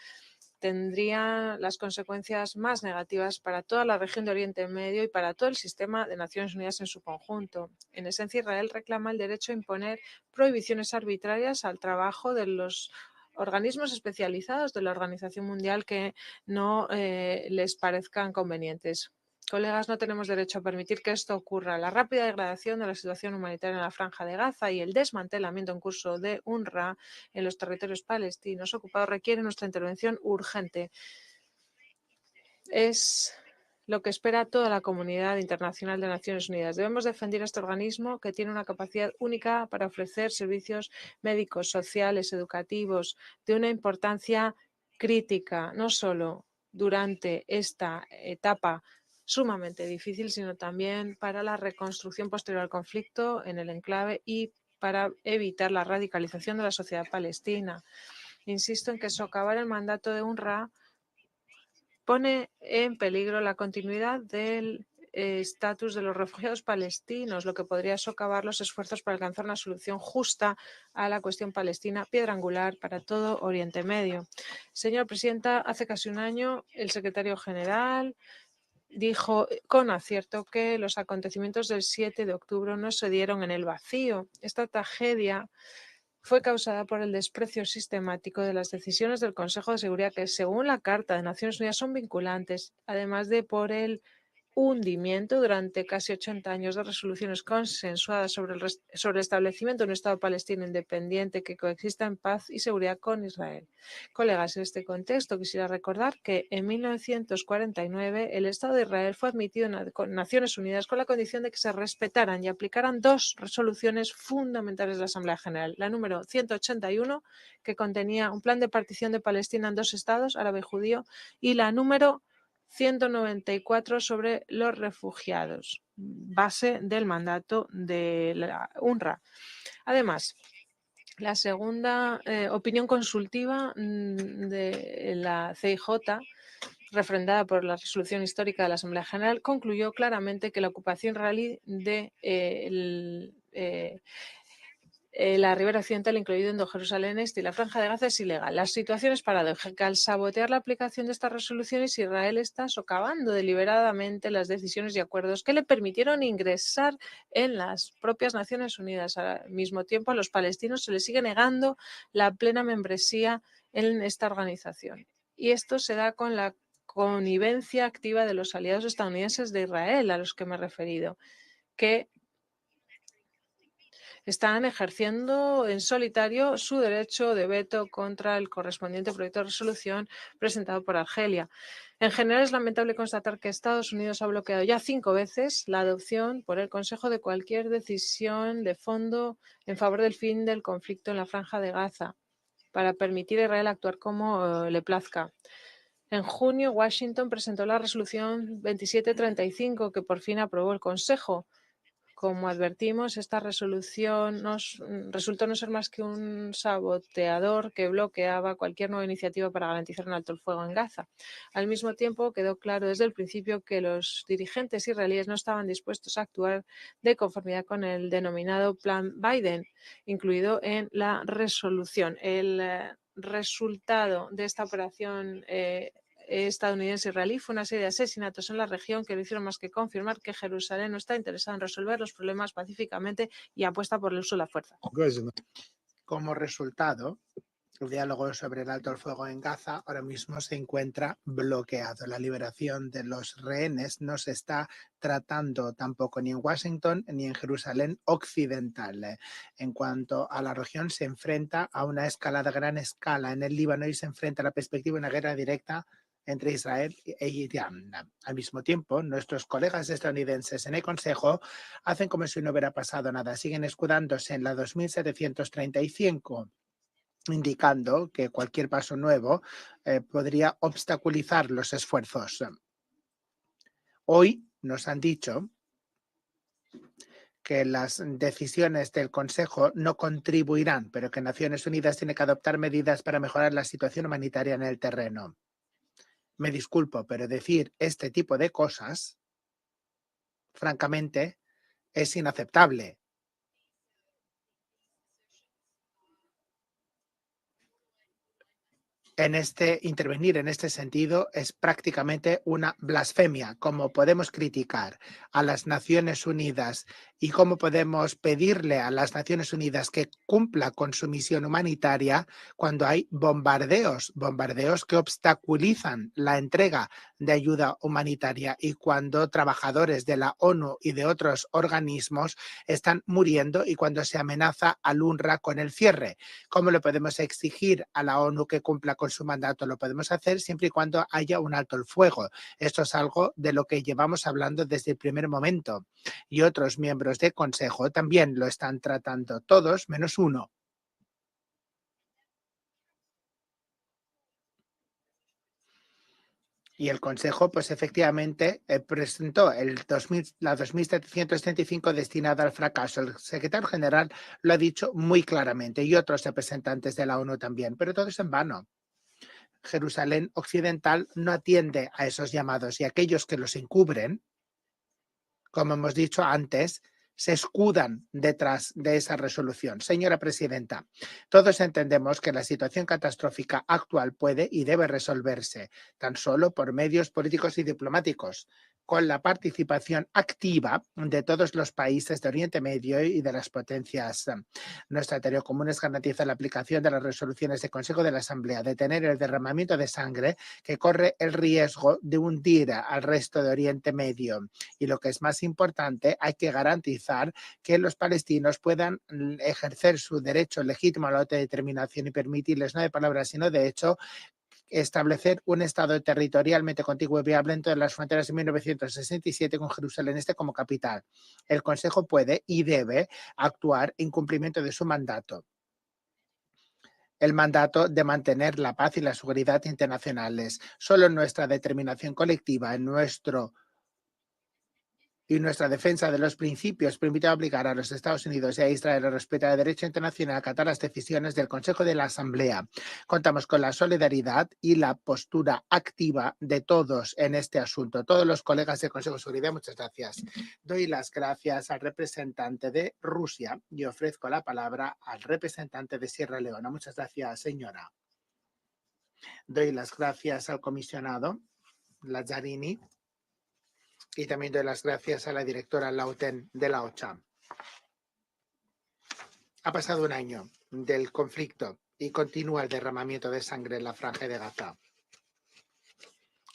Tendría las consecuencias más negativas para toda la región de Oriente Medio y para todo el sistema de Naciones Unidas en su conjunto. En esencia, Israel reclama el derecho a imponer prohibiciones arbitrarias al trabajo de los organismos especializados de la Organización Mundial que no les parezcan convenientes. Colegas, no tenemos derecho a permitir que esto ocurra. La rápida degradación de la situación humanitaria en la Franja de Gaza y el desmantelamiento en curso de UNRWA en los territorios palestinos ocupados requiere nuestra intervención urgente. Es lo que espera toda la comunidad internacional de Naciones Unidas. Debemos defender este organismo que tiene una capacidad única para ofrecer servicios médicos, sociales, educativos, de una importancia crítica, no solo durante esta etapa sumamente difícil, sino también para la reconstrucción posterior al conflicto en el enclave y para evitar la radicalización de la sociedad palestina. Insisto en que socavar el mandato de UNRWA pone en peligro la continuidad del estatus de los refugiados palestinos, lo que podría socavar los esfuerzos para alcanzar una solución justa a la cuestión palestina, piedra angular para todo Oriente Medio. Señora presidenta, hace casi un año el secretario general dijo con acierto que los acontecimientos del 7 de octubre no se dieron en el vacío. Esta tragedia fue causada por el desprecio sistemático de las decisiones del Consejo de Seguridad que, según la Carta de Naciones Unidas, son vinculantes, además de por el hundimiento durante casi 80 años de resoluciones consensuadas sobre el establecimiento de un Estado palestino independiente que coexista en paz y seguridad con Israel. Colegas, en este contexto quisiera recordar que en 1949 el Estado de Israel fue admitido en Naciones Unidas con la condición de que se respetaran y aplicaran dos resoluciones fundamentales de la Asamblea General. La número 181, que contenía un plan de partición de Palestina en dos estados, árabe y judío, y la número 194 sobre los refugiados, base del mandato de la UNRWA. Además, la segunda opinión consultiva de la CIJ, refrendada por la resolución histórica de la Asamblea General, concluyó claramente que la ocupación israelí de la Ribera Occidental, incluyendo Jerusalén Este y la Franja de Gaza, es ilegal. La situación es paradójica. Al sabotear la aplicación de estas resoluciones, Israel está socavando deliberadamente las decisiones y acuerdos que le permitieron ingresar en las propias Naciones Unidas. Al mismo tiempo, a los palestinos se les sigue negando la plena membresía en esta organización. Y esto se da con la connivencia activa de los aliados estadounidenses de Israel, a los que me he referido, que están ejerciendo en solitario su derecho de veto contra el correspondiente proyecto de resolución presentado por Argelia. En general, es lamentable constatar que Estados Unidos ha bloqueado ya 5 veces la adopción por el Consejo de cualquier decisión de fondo en favor del fin del conflicto en la Franja de Gaza, para permitir a Israel actuar como le plazca. En junio, Washington presentó la resolución 2735, que por fin aprobó el Consejo, Como advertimos, esta resolución resultó no ser más que un saboteador que bloqueaba cualquier nueva iniciativa para garantizar un alto el fuego en Gaza. Al mismo tiempo, quedó claro desde el principio que los dirigentes israelíes no estaban dispuestos a actuar de conformidad con el denominado Plan Biden, incluido en la resolución. El resultado de esta operación estadounidense-israelí fue una serie de asesinatos en la región que no hicieron más que confirmar que Jerusalén no está interesada en resolver los problemas pacíficamente y apuesta por el uso de la fuerza. Como resultado, el diálogo sobre el alto el fuego en Gaza ahora mismo se encuentra bloqueado. La liberación de los rehenes no se está tratando tampoco ni en Washington ni en Jerusalén occidental. En cuanto a la región, se enfrenta a una escalada a gran escala en el Líbano y se enfrenta a la perspectiva de una guerra directa entre Israel e Irán. Al mismo tiempo, nuestros colegas estadounidenses en el Consejo hacen como si no hubiera pasado nada. Siguen escudándose en la 2735, indicando que cualquier paso nuevo podría obstaculizar los esfuerzos. Hoy nos han dicho que las decisiones del Consejo no contribuirán, pero que Naciones Unidas tiene que adoptar medidas para mejorar la situación humanitaria en el terreno. Me disculpo, pero decir este tipo de cosas, francamente, es inaceptable. Intervenir en este sentido es prácticamente una blasfemia. ¿Cómo podemos criticar a las Naciones Unidas y cómo podemos pedirle a las Naciones Unidas que cumpla con su misión humanitaria cuando hay bombardeos que obstaculizan la entrega de ayuda humanitaria y cuando trabajadores de la ONU y de otros organismos están muriendo y cuando se amenaza al UNRWA con el cierre? ¿Cómo le podemos exigir a la ONU que cumpla con su mandato? Lo podemos hacer siempre y cuando haya un alto el fuego. Esto es algo de lo que llevamos hablando desde el primer momento. Y otros miembros del Consejo también lo están tratando, todos menos uno. Y el Consejo, pues efectivamente, presentó la 2735 destinada al fracaso. El secretario general lo ha dicho muy claramente y otros representantes de la ONU también, pero todo es en vano. Jerusalén Occidental no atiende a esos llamados y aquellos que los encubren, como hemos dicho antes, se escudan detrás de esa resolución. Señora presidenta, todos entendemos que la situación catastrófica actual puede y debe resolverse tan solo por medios políticos y diplomáticos, con la participación activa de todos los países de Oriente Medio y de las potencias. Nuestra tarea común es garantizar la aplicación de las resoluciones del Consejo de la Asamblea, detener el derramamiento de sangre que corre el riesgo de hundir al resto de Oriente Medio. Y lo que es más importante, hay que garantizar que los palestinos puedan ejercer su derecho legítimo a la autodeterminación y permitirles, no de palabras, sino de hecho, establecer un Estado territorialmente contiguo y viable en todas las fronteras de 1967 con Jerusalén Este como capital. El Consejo puede y debe actuar en cumplimiento de su mandato. El mandato de mantener la paz y la seguridad internacionales. Solo nuestra determinación colectiva, y nuestra defensa de los principios permite obligar a los Estados Unidos y a Israel a respetar el derecho internacional, a acatar las decisiones del Consejo de la Asamblea. Contamos con la solidaridad y la postura activa de todos en este asunto. Todos los colegas del Consejo de Seguridad, muchas gracias. Doy las gracias al representante de Rusia y ofrezco la palabra al representante de Sierra Leona. Muchas gracias, señora. Doy las gracias al comisionado Lazzarini y también doy las gracias a la directora Lauten de la OCHA. Ha pasado un año del conflicto y continúa el derramamiento de sangre en la franja de Gaza.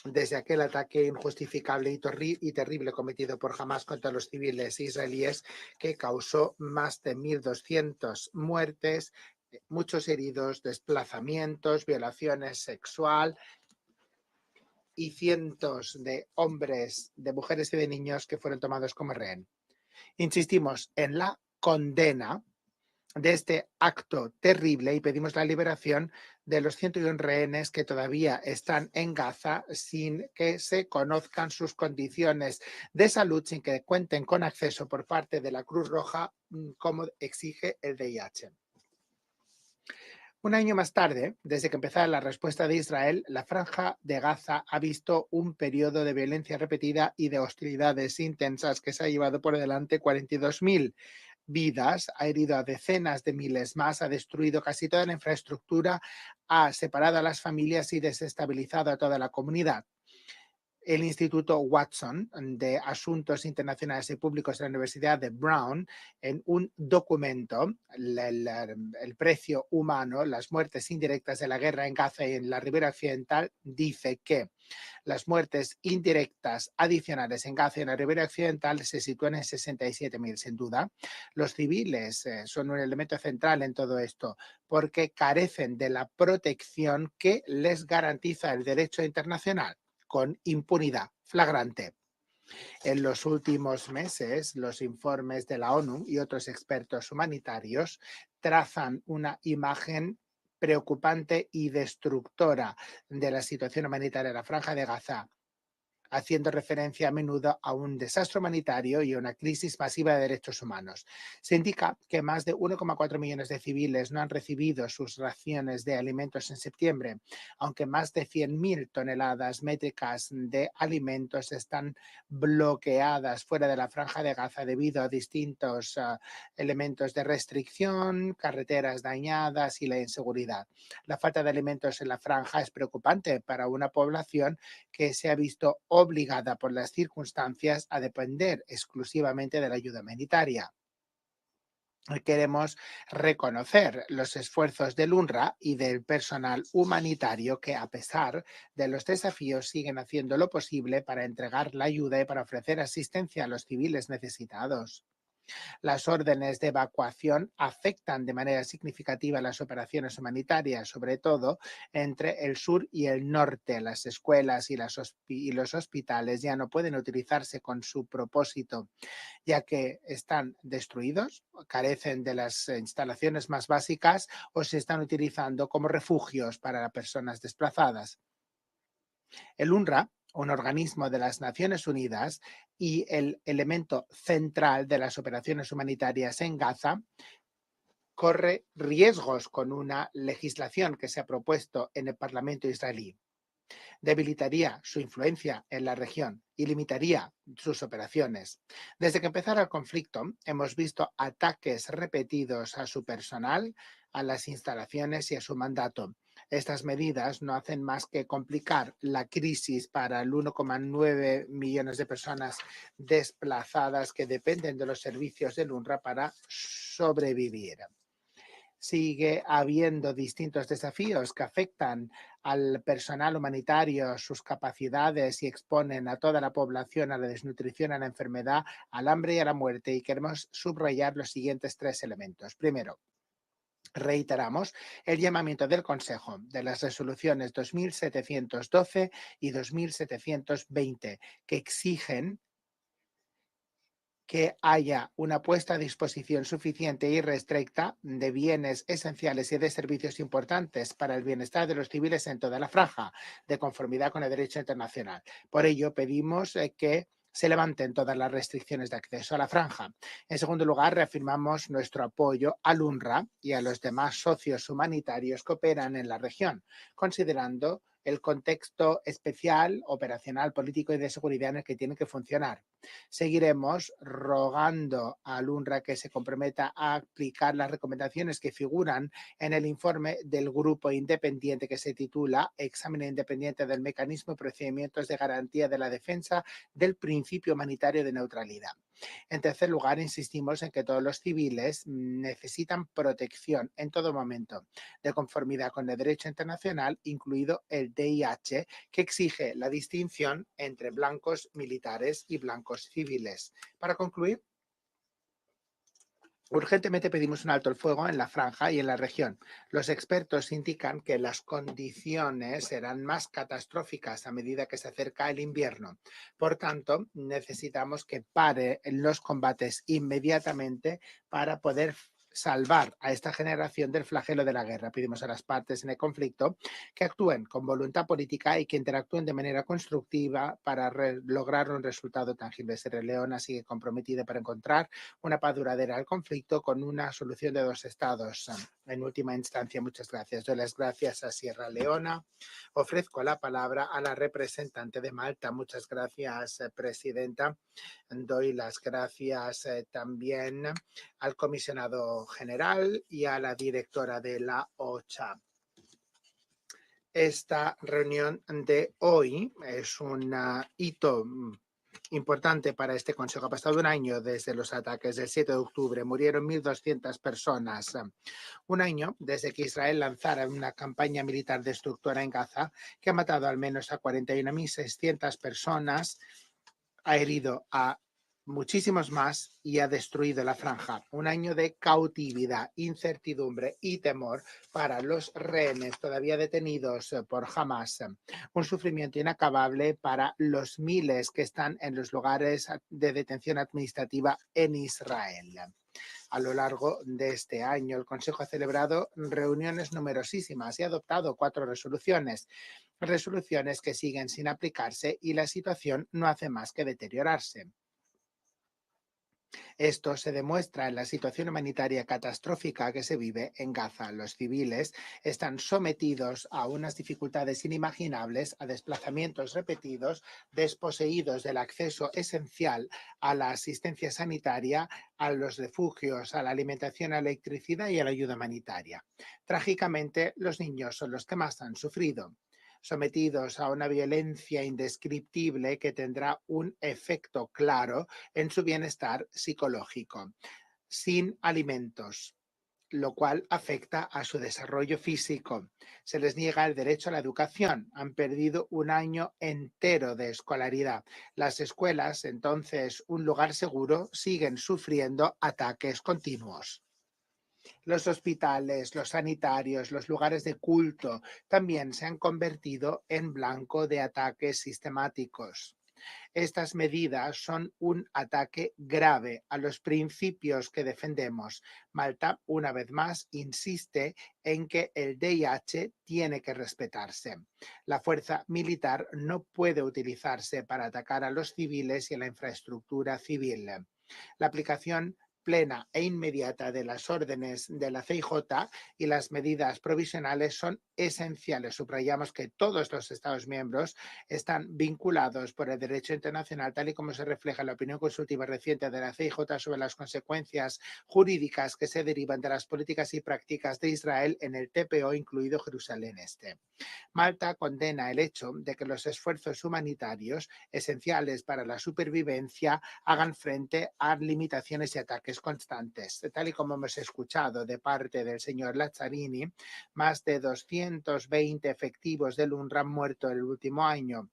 Desde aquel ataque injustificable y terrible cometido por Hamás contra los civiles israelíes que causó más de 1.200 muertes, muchos heridos, desplazamientos, violaciones sexuales, y cientos de hombres, de mujeres y de niños que fueron tomados como rehén. Insistimos en la condena de este acto terrible y pedimos la liberación de los 101 rehenes que todavía están en Gaza sin que se conozcan sus condiciones de salud, sin que cuenten con acceso por parte de la Cruz Roja, como exige el VIH. Un año más tarde, desde que empezara la respuesta de Israel, la Franja de Gaza ha visto un periodo de violencia repetida y de hostilidades intensas que se ha llevado por delante 42.000 vidas, ha herido a decenas de miles más, ha destruido casi toda la infraestructura, ha separado a las familias y desestabilizado a toda la comunidad. El Instituto Watson de Asuntos Internacionales y Públicos de la Universidad de Brown, en un documento, el precio humano, las muertes indirectas de la guerra en Gaza y en la Ribera Occidental, dice que las muertes indirectas adicionales en Gaza y en la Ribera Occidental se sitúan en 67.000, sin duda. Los civiles son un elemento central en todo esto porque carecen de la protección que les garantiza el derecho internacional, con impunidad flagrante. En los últimos meses, los informes de la ONU y otros expertos humanitarios trazan una imagen preocupante y destructora de la situación humanitaria en la Franja de Gaza, haciendo referencia a menudo a un desastre humanitario y a una crisis masiva de derechos humanos. Se indica que más de 1,4 millones de civiles no han recibido sus raciones de alimentos en septiembre, aunque más de 100.000 toneladas métricas de alimentos están bloqueadas fuera de la Franja de Gaza debido a distintos elementos de restricción, carreteras dañadas y la inseguridad. La falta de alimentos en la franja es preocupante para una población que se ha visto obligada por las circunstancias a depender exclusivamente de la ayuda humanitaria. Queremos reconocer los esfuerzos del UNRWA y del personal humanitario que, a pesar de los desafíos, siguen haciendo lo posible para entregar la ayuda y para ofrecer asistencia a los civiles necesitados. Las órdenes de evacuación afectan de manera significativa las operaciones humanitarias, sobre todo entre el sur y el norte. Las escuelas y los hospitales ya no pueden utilizarse con su propósito, ya que están destruidos, carecen de las instalaciones más básicas o se están utilizando como refugios para personas desplazadas. El UNRWA, un organismo de las Naciones Unidas y el elemento central de las operaciones humanitarias en Gaza, corre riesgos con una legislación que se ha propuesto en el Parlamento israelí. Debilitaría su influencia en la región y limitaría sus operaciones. Desde que empezara el conflicto, hemos visto ataques repetidos a su personal, a las instalaciones y a su mandato. Estas medidas no hacen más que complicar la crisis para el 1,9 millones de personas desplazadas que dependen de los servicios del UNRWA para sobrevivir. Sigue habiendo distintos desafíos que afectan al personal humanitario, sus capacidades y exponen a toda la población a la desnutrición, a la enfermedad, al hambre y a la muerte. Y queremos subrayar los siguientes 3 elementos. Primero, reiteramos el llamamiento del Consejo de las resoluciones 2712 y 2720 que exigen que haya una puesta a disposición suficiente y restricta de bienes esenciales y de servicios importantes para el bienestar de los civiles en toda la franja, de conformidad con el derecho internacional. Por ello, pedimos que se levanten todas las restricciones de acceso a la franja. En segundo lugar, reafirmamos nuestro apoyo al UNRWA y a los demás socios humanitarios que operan en la región, considerando el contexto especial, operacional, político y de seguridad en el que tienen que funcionar. Seguiremos rogando al UNRWA que se comprometa a aplicar las recomendaciones que figuran en el informe del grupo independiente que se titula Examen independiente del mecanismo y procedimientos de garantía de la defensa del principio humanitario de neutralidad. En tercer lugar, insistimos en que todos los civiles necesitan protección en todo momento, de conformidad con el derecho internacional, incluido el DIH, que exige la distinción entre blancos militares y blancos civiles. Para concluir, urgentemente pedimos un alto el fuego en la franja y en la región. Los expertos indican que las condiciones serán más catastróficas a medida que se acerca el invierno. Por tanto, necesitamos que pare los combates inmediatamente para poder salvar a esta generación del flagelo de la guerra. Pedimos a las partes en el conflicto que actúen con voluntad política y que interactúen de manera constructiva para lograr un resultado tangible. Sierra Leona sigue comprometida para encontrar una paz duradera al conflicto con una solución de 2 estados. En última instancia, muchas gracias. Doy las gracias a Sierra Leona. Ofrezco la palabra a la representante de Malta. Muchas gracias, presidenta. Doy las gracias también al comisionado general y a la directora de la OCHA. Esta reunión de hoy es un hito importante para este Consejo. Ha pasado un año desde los ataques del 7 de octubre. Murieron 1.200 personas. Un año desde que Israel lanzara una campaña militar destructora en Gaza que ha matado al menos a 41.600 personas, ha herido a muchísimos más y ha destruido la franja. Un año de cautividad, incertidumbre y temor para los rehenes todavía detenidos por Hamas. Un sufrimiento inacabable para los miles que están en los lugares de detención administrativa en Israel. A lo largo de este año, el Consejo ha celebrado reuniones numerosísimas y ha adoptado 4 resoluciones que siguen sin aplicarse y la situación no hace más que deteriorarse. Esto se demuestra en la situación humanitaria catastrófica que se vive en Gaza. Los civiles están sometidos a unas dificultades inimaginables, a desplazamientos repetidos, desposeídos del acceso esencial a la asistencia sanitaria, a los refugios, a la alimentación, a la electricidad y a la ayuda humanitaria. Trágicamente, los niños son los que más han sufrido, sometidos a una violencia indescriptible que tendrá un efecto claro en su bienestar psicológico, sin alimentos, lo cual afecta a su desarrollo físico. Se les niega el derecho a la educación. Han perdido un año entero de escolaridad. Las escuelas, entonces un lugar seguro, siguen sufriendo ataques continuos. Los hospitales, los sanitarios, los lugares de culto también se han convertido en blanco de ataques sistemáticos. Estas medidas son un ataque grave a los principios que defendemos. Malta, una vez más, insiste en que el DIH tiene que respetarse. La fuerza militar no puede utilizarse para atacar a los civiles y a la infraestructura civil. La aplicación plena e inmediata de las órdenes de la CIJ y las medidas provisionales son esenciales. Subrayamos que todos los Estados miembros están vinculados por el derecho internacional, tal y como se refleja en la opinión consultiva reciente de la CIJ sobre las consecuencias jurídicas que se derivan de las políticas y prácticas de Israel en el TPO, incluido Jerusalén Este. Malta condena el hecho de que los esfuerzos humanitarios esenciales para la supervivencia hagan frente a limitaciones y ataques constantes. Tal y como hemos escuchado de parte del señor Lazzarini, más de 220 efectivos del UNRWA han muerto en el último año,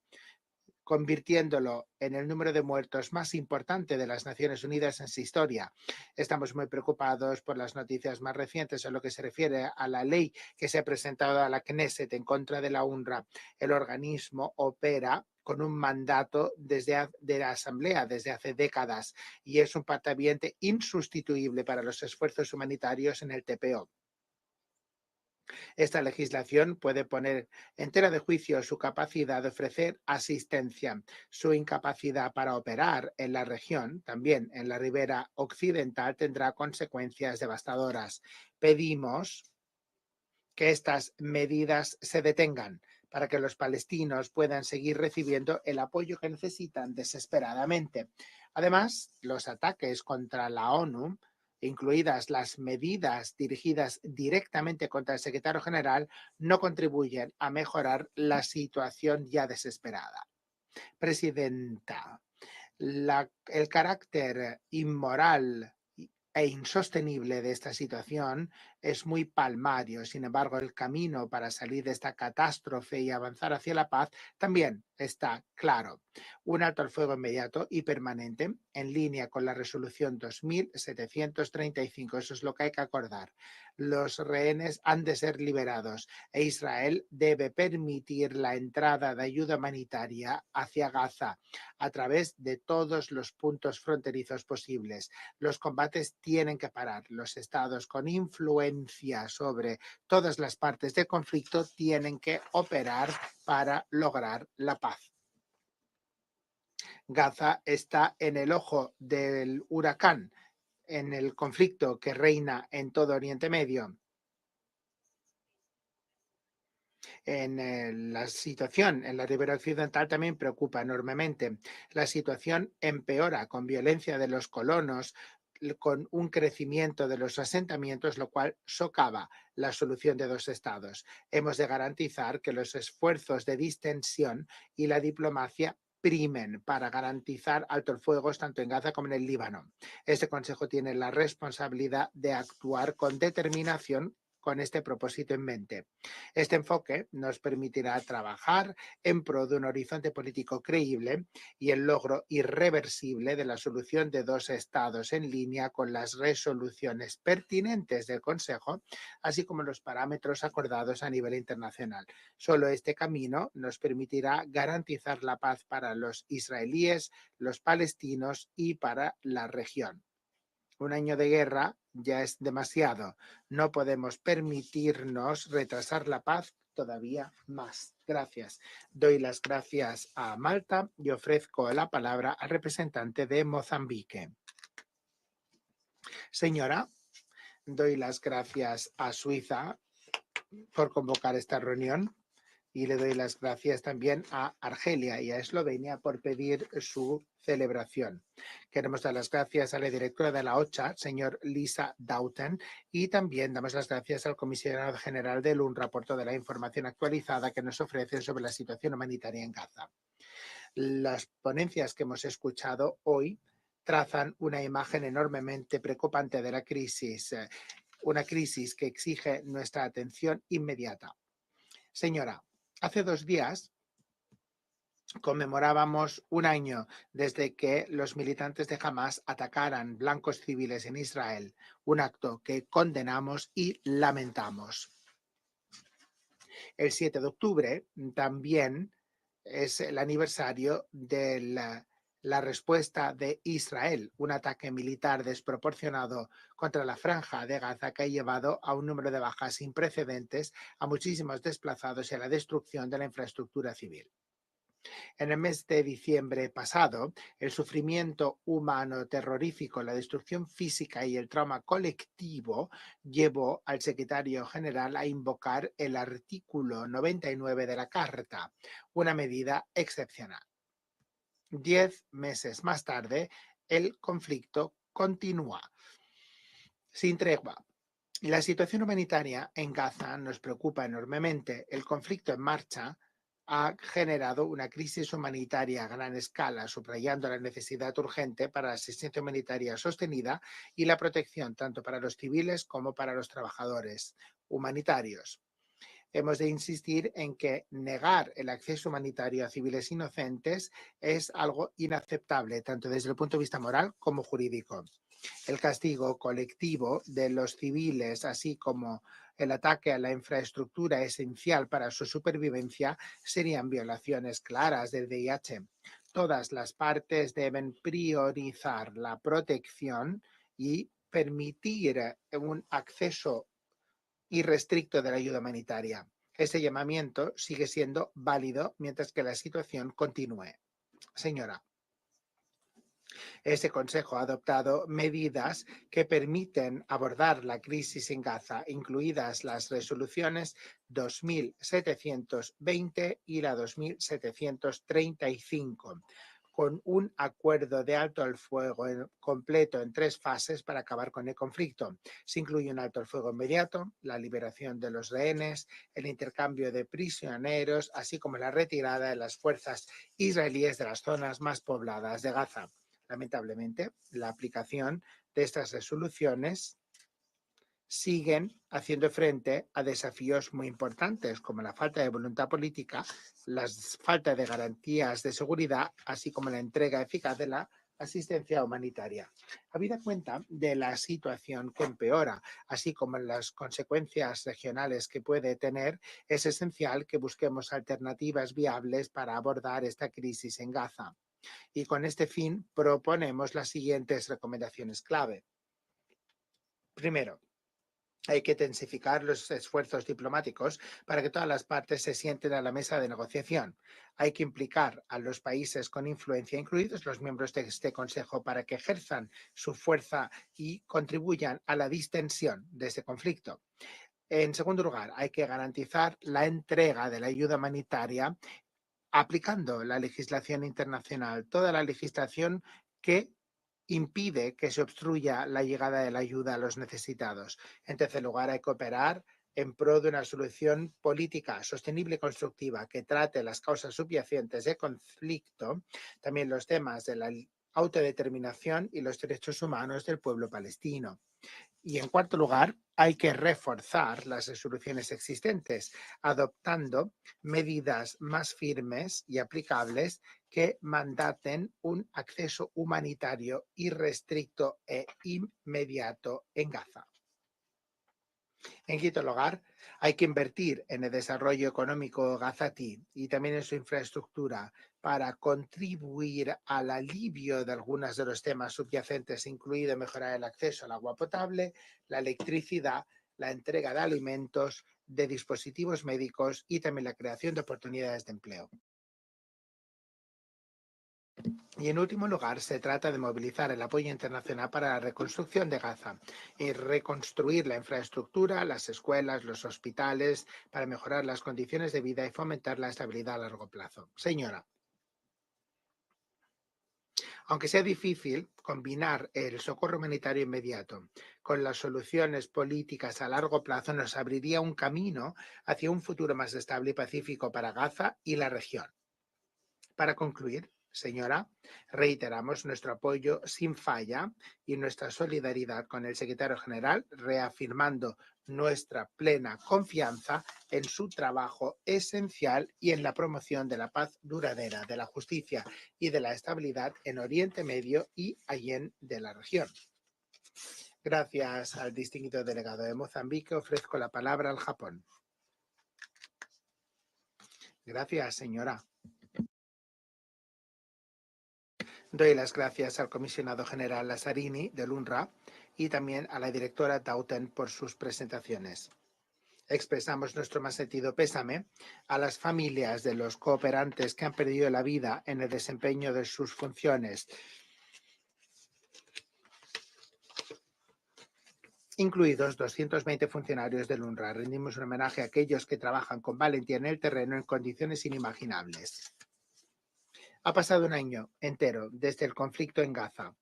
convirtiéndolo en el número de muertos más importante de las Naciones Unidas en su historia. Estamos muy preocupados por las noticias más recientes en lo que se refiere a la ley que se ha presentado a la Knesset en contra de la UNRWA. El organismo opera con un mandato de la Asamblea desde hace décadas y es un partaviente insustituible para los esfuerzos humanitarios en el TPO. Esta legislación puede poner en tela de juicio su capacidad de ofrecer asistencia, su incapacidad para operar en la región, también en la ribera occidental, tendrá consecuencias devastadoras. Pedimos que estas medidas se detengan para que los palestinos puedan seguir recibiendo el apoyo que necesitan desesperadamente. Además, los ataques contra la ONU, incluidas las medidas dirigidas directamente contra el secretario general, no contribuyen a mejorar la situación ya desesperada. Presidenta, el carácter inmoral e insostenible de esta situación es muy palmario. Sin embargo, el camino para salir de esta catástrofe y avanzar hacia la paz también está claro. Un alto al fuego inmediato y permanente en línea con la resolución 2735. Eso es lo que hay que acordar. Los rehenes han de ser liberados e Israel debe permitir la entrada de ayuda humanitaria hacia Gaza a través de todos los puntos fronterizos posibles. Los combates tienen que parar. Los estados con influencia sobre todas las partes del conflicto tienen que operar para lograr la paz. Gaza está en el ojo del huracán en el conflicto que reina en todo Oriente Medio. La situación en la ribera occidental también preocupa enormemente. La situación empeora con violencia de los colonos, con un crecimiento de los asentamientos, lo cual socava la solución de dos estados. Hemos de garantizar que los esfuerzos de distensión y la diplomacia primen para garantizar alto el fuego tanto en Gaza como en el Líbano. Este Consejo tiene la responsabilidad de actuar con determinación con este propósito en mente. Este enfoque nos permitirá trabajar en pro de un horizonte político creíble y el logro irreversible de la solución de dos estados en línea con las resoluciones pertinentes del Consejo, así como los parámetros acordados a nivel internacional. Solo este camino nos permitirá garantizar la paz para los israelíes, los palestinos y para la región. Un año de guerra ya es demasiado. No podemos permitirnos retrasar la paz todavía más. Gracias. Doy las gracias a Malta y ofrezco la palabra al representante de Mozambique. Señora, doy las gracias a Suiza por convocar esta reunión y le doy las gracias también a Argelia y a Eslovenia por pedir su celebración. Queremos dar las gracias a la directora de la OCHA, señor Lisa Doughten, y también damos las gracias al comisionado general del UNRWA por toda la información actualizada que nos ofrece sobre la situación humanitaria en Gaza. Las ponencias que hemos escuchado hoy trazan una imagen enormemente preocupante de la crisis, una crisis que exige nuestra atención inmediata. Señora, hace 2 días conmemorábamos un año desde que los militantes de Hamás atacaran blancos civiles en Israel, un acto que condenamos y lamentamos. El 7 de octubre también es el aniversario de la respuesta de Israel, un ataque militar desproporcionado contra la franja de Gaza que ha llevado a un número de bajas sin precedentes, a muchísimos desplazados y a la destrucción de la infraestructura civil. En el mes de diciembre pasado, el sufrimiento humano terrorífico, la destrucción física y el trauma colectivo llevó al secretario general a invocar el artículo 99 de la Carta, una medida excepcional. 10 meses más tarde, el conflicto continúa sin tregua. La situación humanitaria en Gaza nos preocupa enormemente. El conflicto en marcha ha generado una crisis humanitaria a gran escala, subrayando la necesidad urgente para la asistencia humanitaria sostenida y la protección tanto para los civiles como para los trabajadores humanitarios. Hemos de insistir en que negar el acceso humanitario a civiles inocentes es algo inaceptable, tanto desde el punto de vista moral como jurídico. El castigo colectivo de los civiles, así como el ataque a la infraestructura esencial para su supervivencia, serían violaciones claras del VIH. Todas las partes deben priorizar la protección y permitir un acceso irrestricto de la ayuda humanitaria. Este llamamiento sigue siendo válido mientras que la situación continúe. Señora, este Consejo ha adoptado medidas que permiten abordar la crisis en Gaza, incluidas las resoluciones 2720 y la 2735, con un acuerdo de alto al fuego completo en 3 fases para acabar con el conflicto. Se incluye un alto al fuego inmediato, la liberación de los rehenes, el intercambio de prisioneros, así como la retirada de las fuerzas israelíes de las zonas más pobladas de Gaza. Lamentablemente, la aplicación de estas resoluciones siguen haciendo frente a desafíos muy importantes como la falta de voluntad política, la falta de garantías de seguridad, así como la entrega eficaz de la asistencia humanitaria. Habida cuenta de la situación que empeora, así como las consecuencias regionales que puede tener, es esencial que busquemos alternativas viables para abordar esta crisis en Gaza. Y con este fin proponemos las siguientes recomendaciones clave. Primero, hay que intensificar los esfuerzos diplomáticos para que todas las partes se sienten a la mesa de negociación. Hay que implicar a los países con influencia, incluidos los miembros de este Consejo, para que ejerzan su fuerza y contribuyan a la distensión de este conflicto. En segundo lugar, hay que garantizar la entrega de la ayuda humanitaria aplicando la legislación internacional, toda la legislación que impide que se obstruya la llegada de la ayuda a los necesitados. En tercer lugar, hay que operar en pro de una solución política sostenible y constructiva que trate las causas subyacentes de conflicto, también los temas de la autodeterminación y los derechos humanos del pueblo palestino. Y en cuarto lugar, hay que reforzar las resoluciones existentes, adoptando medidas más firmes y aplicables que mandaten un acceso humanitario irrestricto e inmediato en Gaza. En quinto lugar, hay que invertir en el desarrollo económico gazatí y también en su infraestructura para contribuir al alivio de algunos de los temas subyacentes, incluido mejorar el acceso al agua potable, la electricidad, la entrega de alimentos, de dispositivos médicos y también la creación de oportunidades de empleo. Y en último lugar, se trata de movilizar el apoyo internacional para la reconstrucción de Gaza y reconstruir la infraestructura, las escuelas, los hospitales, para mejorar las condiciones de vida y fomentar la estabilidad a largo plazo. Señora, aunque sea difícil combinar el socorro humanitario inmediato con las soluciones políticas a largo plazo, nos abriría un camino hacia un futuro más estable y pacífico para Gaza y la región. Para concluir, señora, reiteramos nuestro apoyo sin falla y nuestra solidaridad con el secretario general, reafirmando nuestra plena confianza en su trabajo esencial y en la promoción de la paz duradera, de la justicia y de la estabilidad en Oriente Medio y allende de la región. Gracias al distinguido delegado de Mozambique, ofrezco la palabra al Japón. Gracias, señora. Doy las gracias al comisionado general Lazzarini del UNRWA y también a la directora Tauten por sus presentaciones. Expresamos nuestro más sentido pésame a las familias de los cooperantes que han perdido la vida en el desempeño de sus funciones, incluidos 220 funcionarios del UNRWA. Rendimos un homenaje a aquellos que trabajan con valentía en el terreno en condiciones inimaginables. Ha pasado un año entero desde el conflicto en Gaza.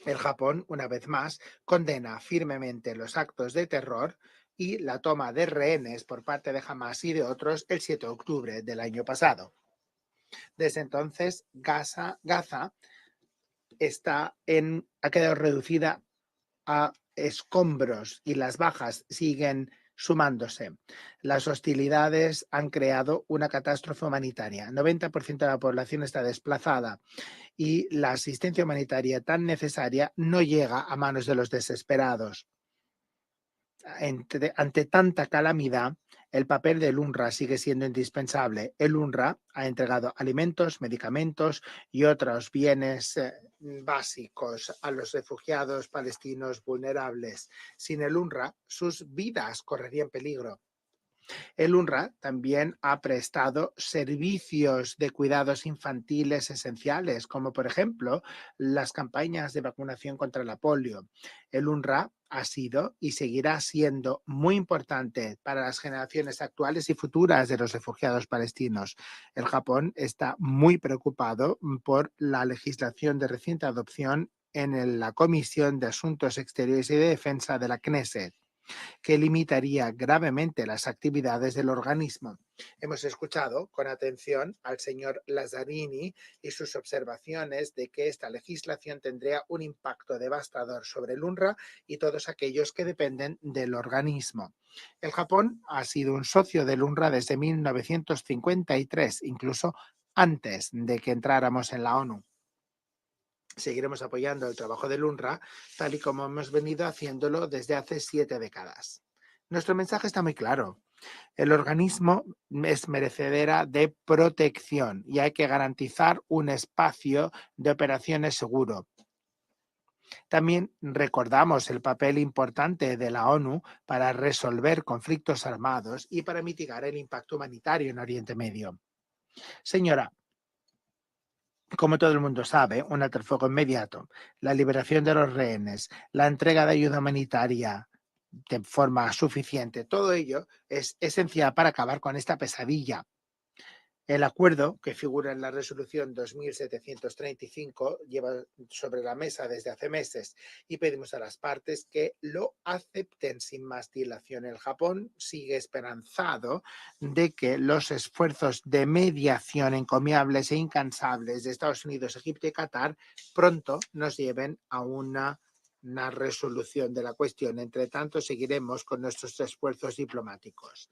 El Japón, una vez más, condena firmemente los actos de terror y la toma de rehenes por parte de Hamas y de otros el 7 de octubre del año pasado. Desde entonces, Gaza ha quedado reducida a escombros y las bajas siguen sumándose. Las hostilidades han creado una catástrofe humanitaria. 90% de la población está desplazada y la asistencia humanitaria tan necesaria no llega a manos de los desesperados. Ante tanta calamidad, el papel del UNRWA sigue siendo indispensable. El UNRWA ha entregado alimentos, medicamentos y otros bienes básicos a los refugiados palestinos vulnerables. Sin el UNRWA, sus vidas correrían peligro. El UNRWA también ha prestado servicios de cuidados infantiles esenciales, como por ejemplo las campañas de vacunación contra la polio. El UNRWA ha sido y seguirá siendo muy importante para las generaciones actuales y futuras de los refugiados palestinos. El Japón está muy preocupado por la legislación de reciente adopción en la Comisión de Asuntos Exteriores y de Defensa de la Knesset. que limitaría gravemente las actividades del organismo. Hemos escuchado con atención al señor Lazzarini y sus observaciones de que esta legislación tendría un impacto devastador sobre el UNRWA y todos aquellos que dependen del organismo. El Japón ha sido un socio del UNRWA desde 1953, incluso antes de que entráramos en la ONU. Seguiremos apoyando el trabajo del UNRWA, tal y como hemos venido haciéndolo desde hace 7 décadas. Nuestro mensaje está muy claro. El organismo es merecedera de protección y hay que garantizar un espacio de operaciones seguro. También recordamos el papel importante de la ONU para resolver conflictos armados y para mitigar el impacto humanitario en Oriente Medio. Señora, como todo el mundo sabe, un alto el fuego inmediato, la liberación de los rehenes, la entrega de ayuda humanitaria de forma suficiente, todo ello es esencial para acabar con esta pesadilla. El acuerdo, que figura en la resolución 2735, lleva sobre la mesa desde hace meses y pedimos a las partes que lo acepten sin más dilación. El Japón sigue esperanzado de que los esfuerzos de mediación encomiables e incansables de Estados Unidos, Egipto y Qatar pronto nos lleven a una resolución de la cuestión. Entre tanto, seguiremos con nuestros esfuerzos diplomáticos.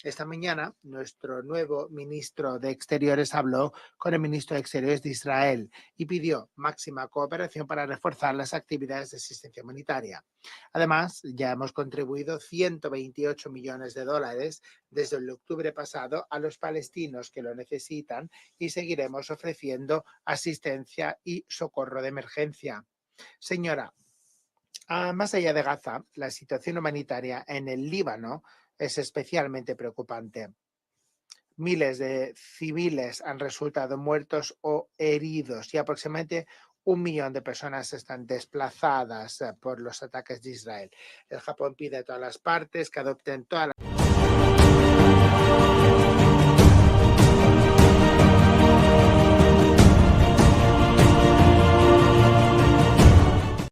Esta mañana, nuestro nuevo ministro de Exteriores habló con el ministro de Exteriores de Israel y pidió máxima cooperación para reforzar las actividades de asistencia humanitaria. Además, ya hemos contribuido $128 millones desde el octubre pasado a los palestinos que lo necesitan y seguiremos ofreciendo asistencia y socorro de emergencia. Señora, más allá de Gaza, la situación humanitaria en el Líbano es especialmente preocupante. Miles de civiles han resultado muertos o heridos y aproximadamente 1 millón de personas están desplazadas por los ataques de Israel. El Japón pide a todas las partes que adopten todas las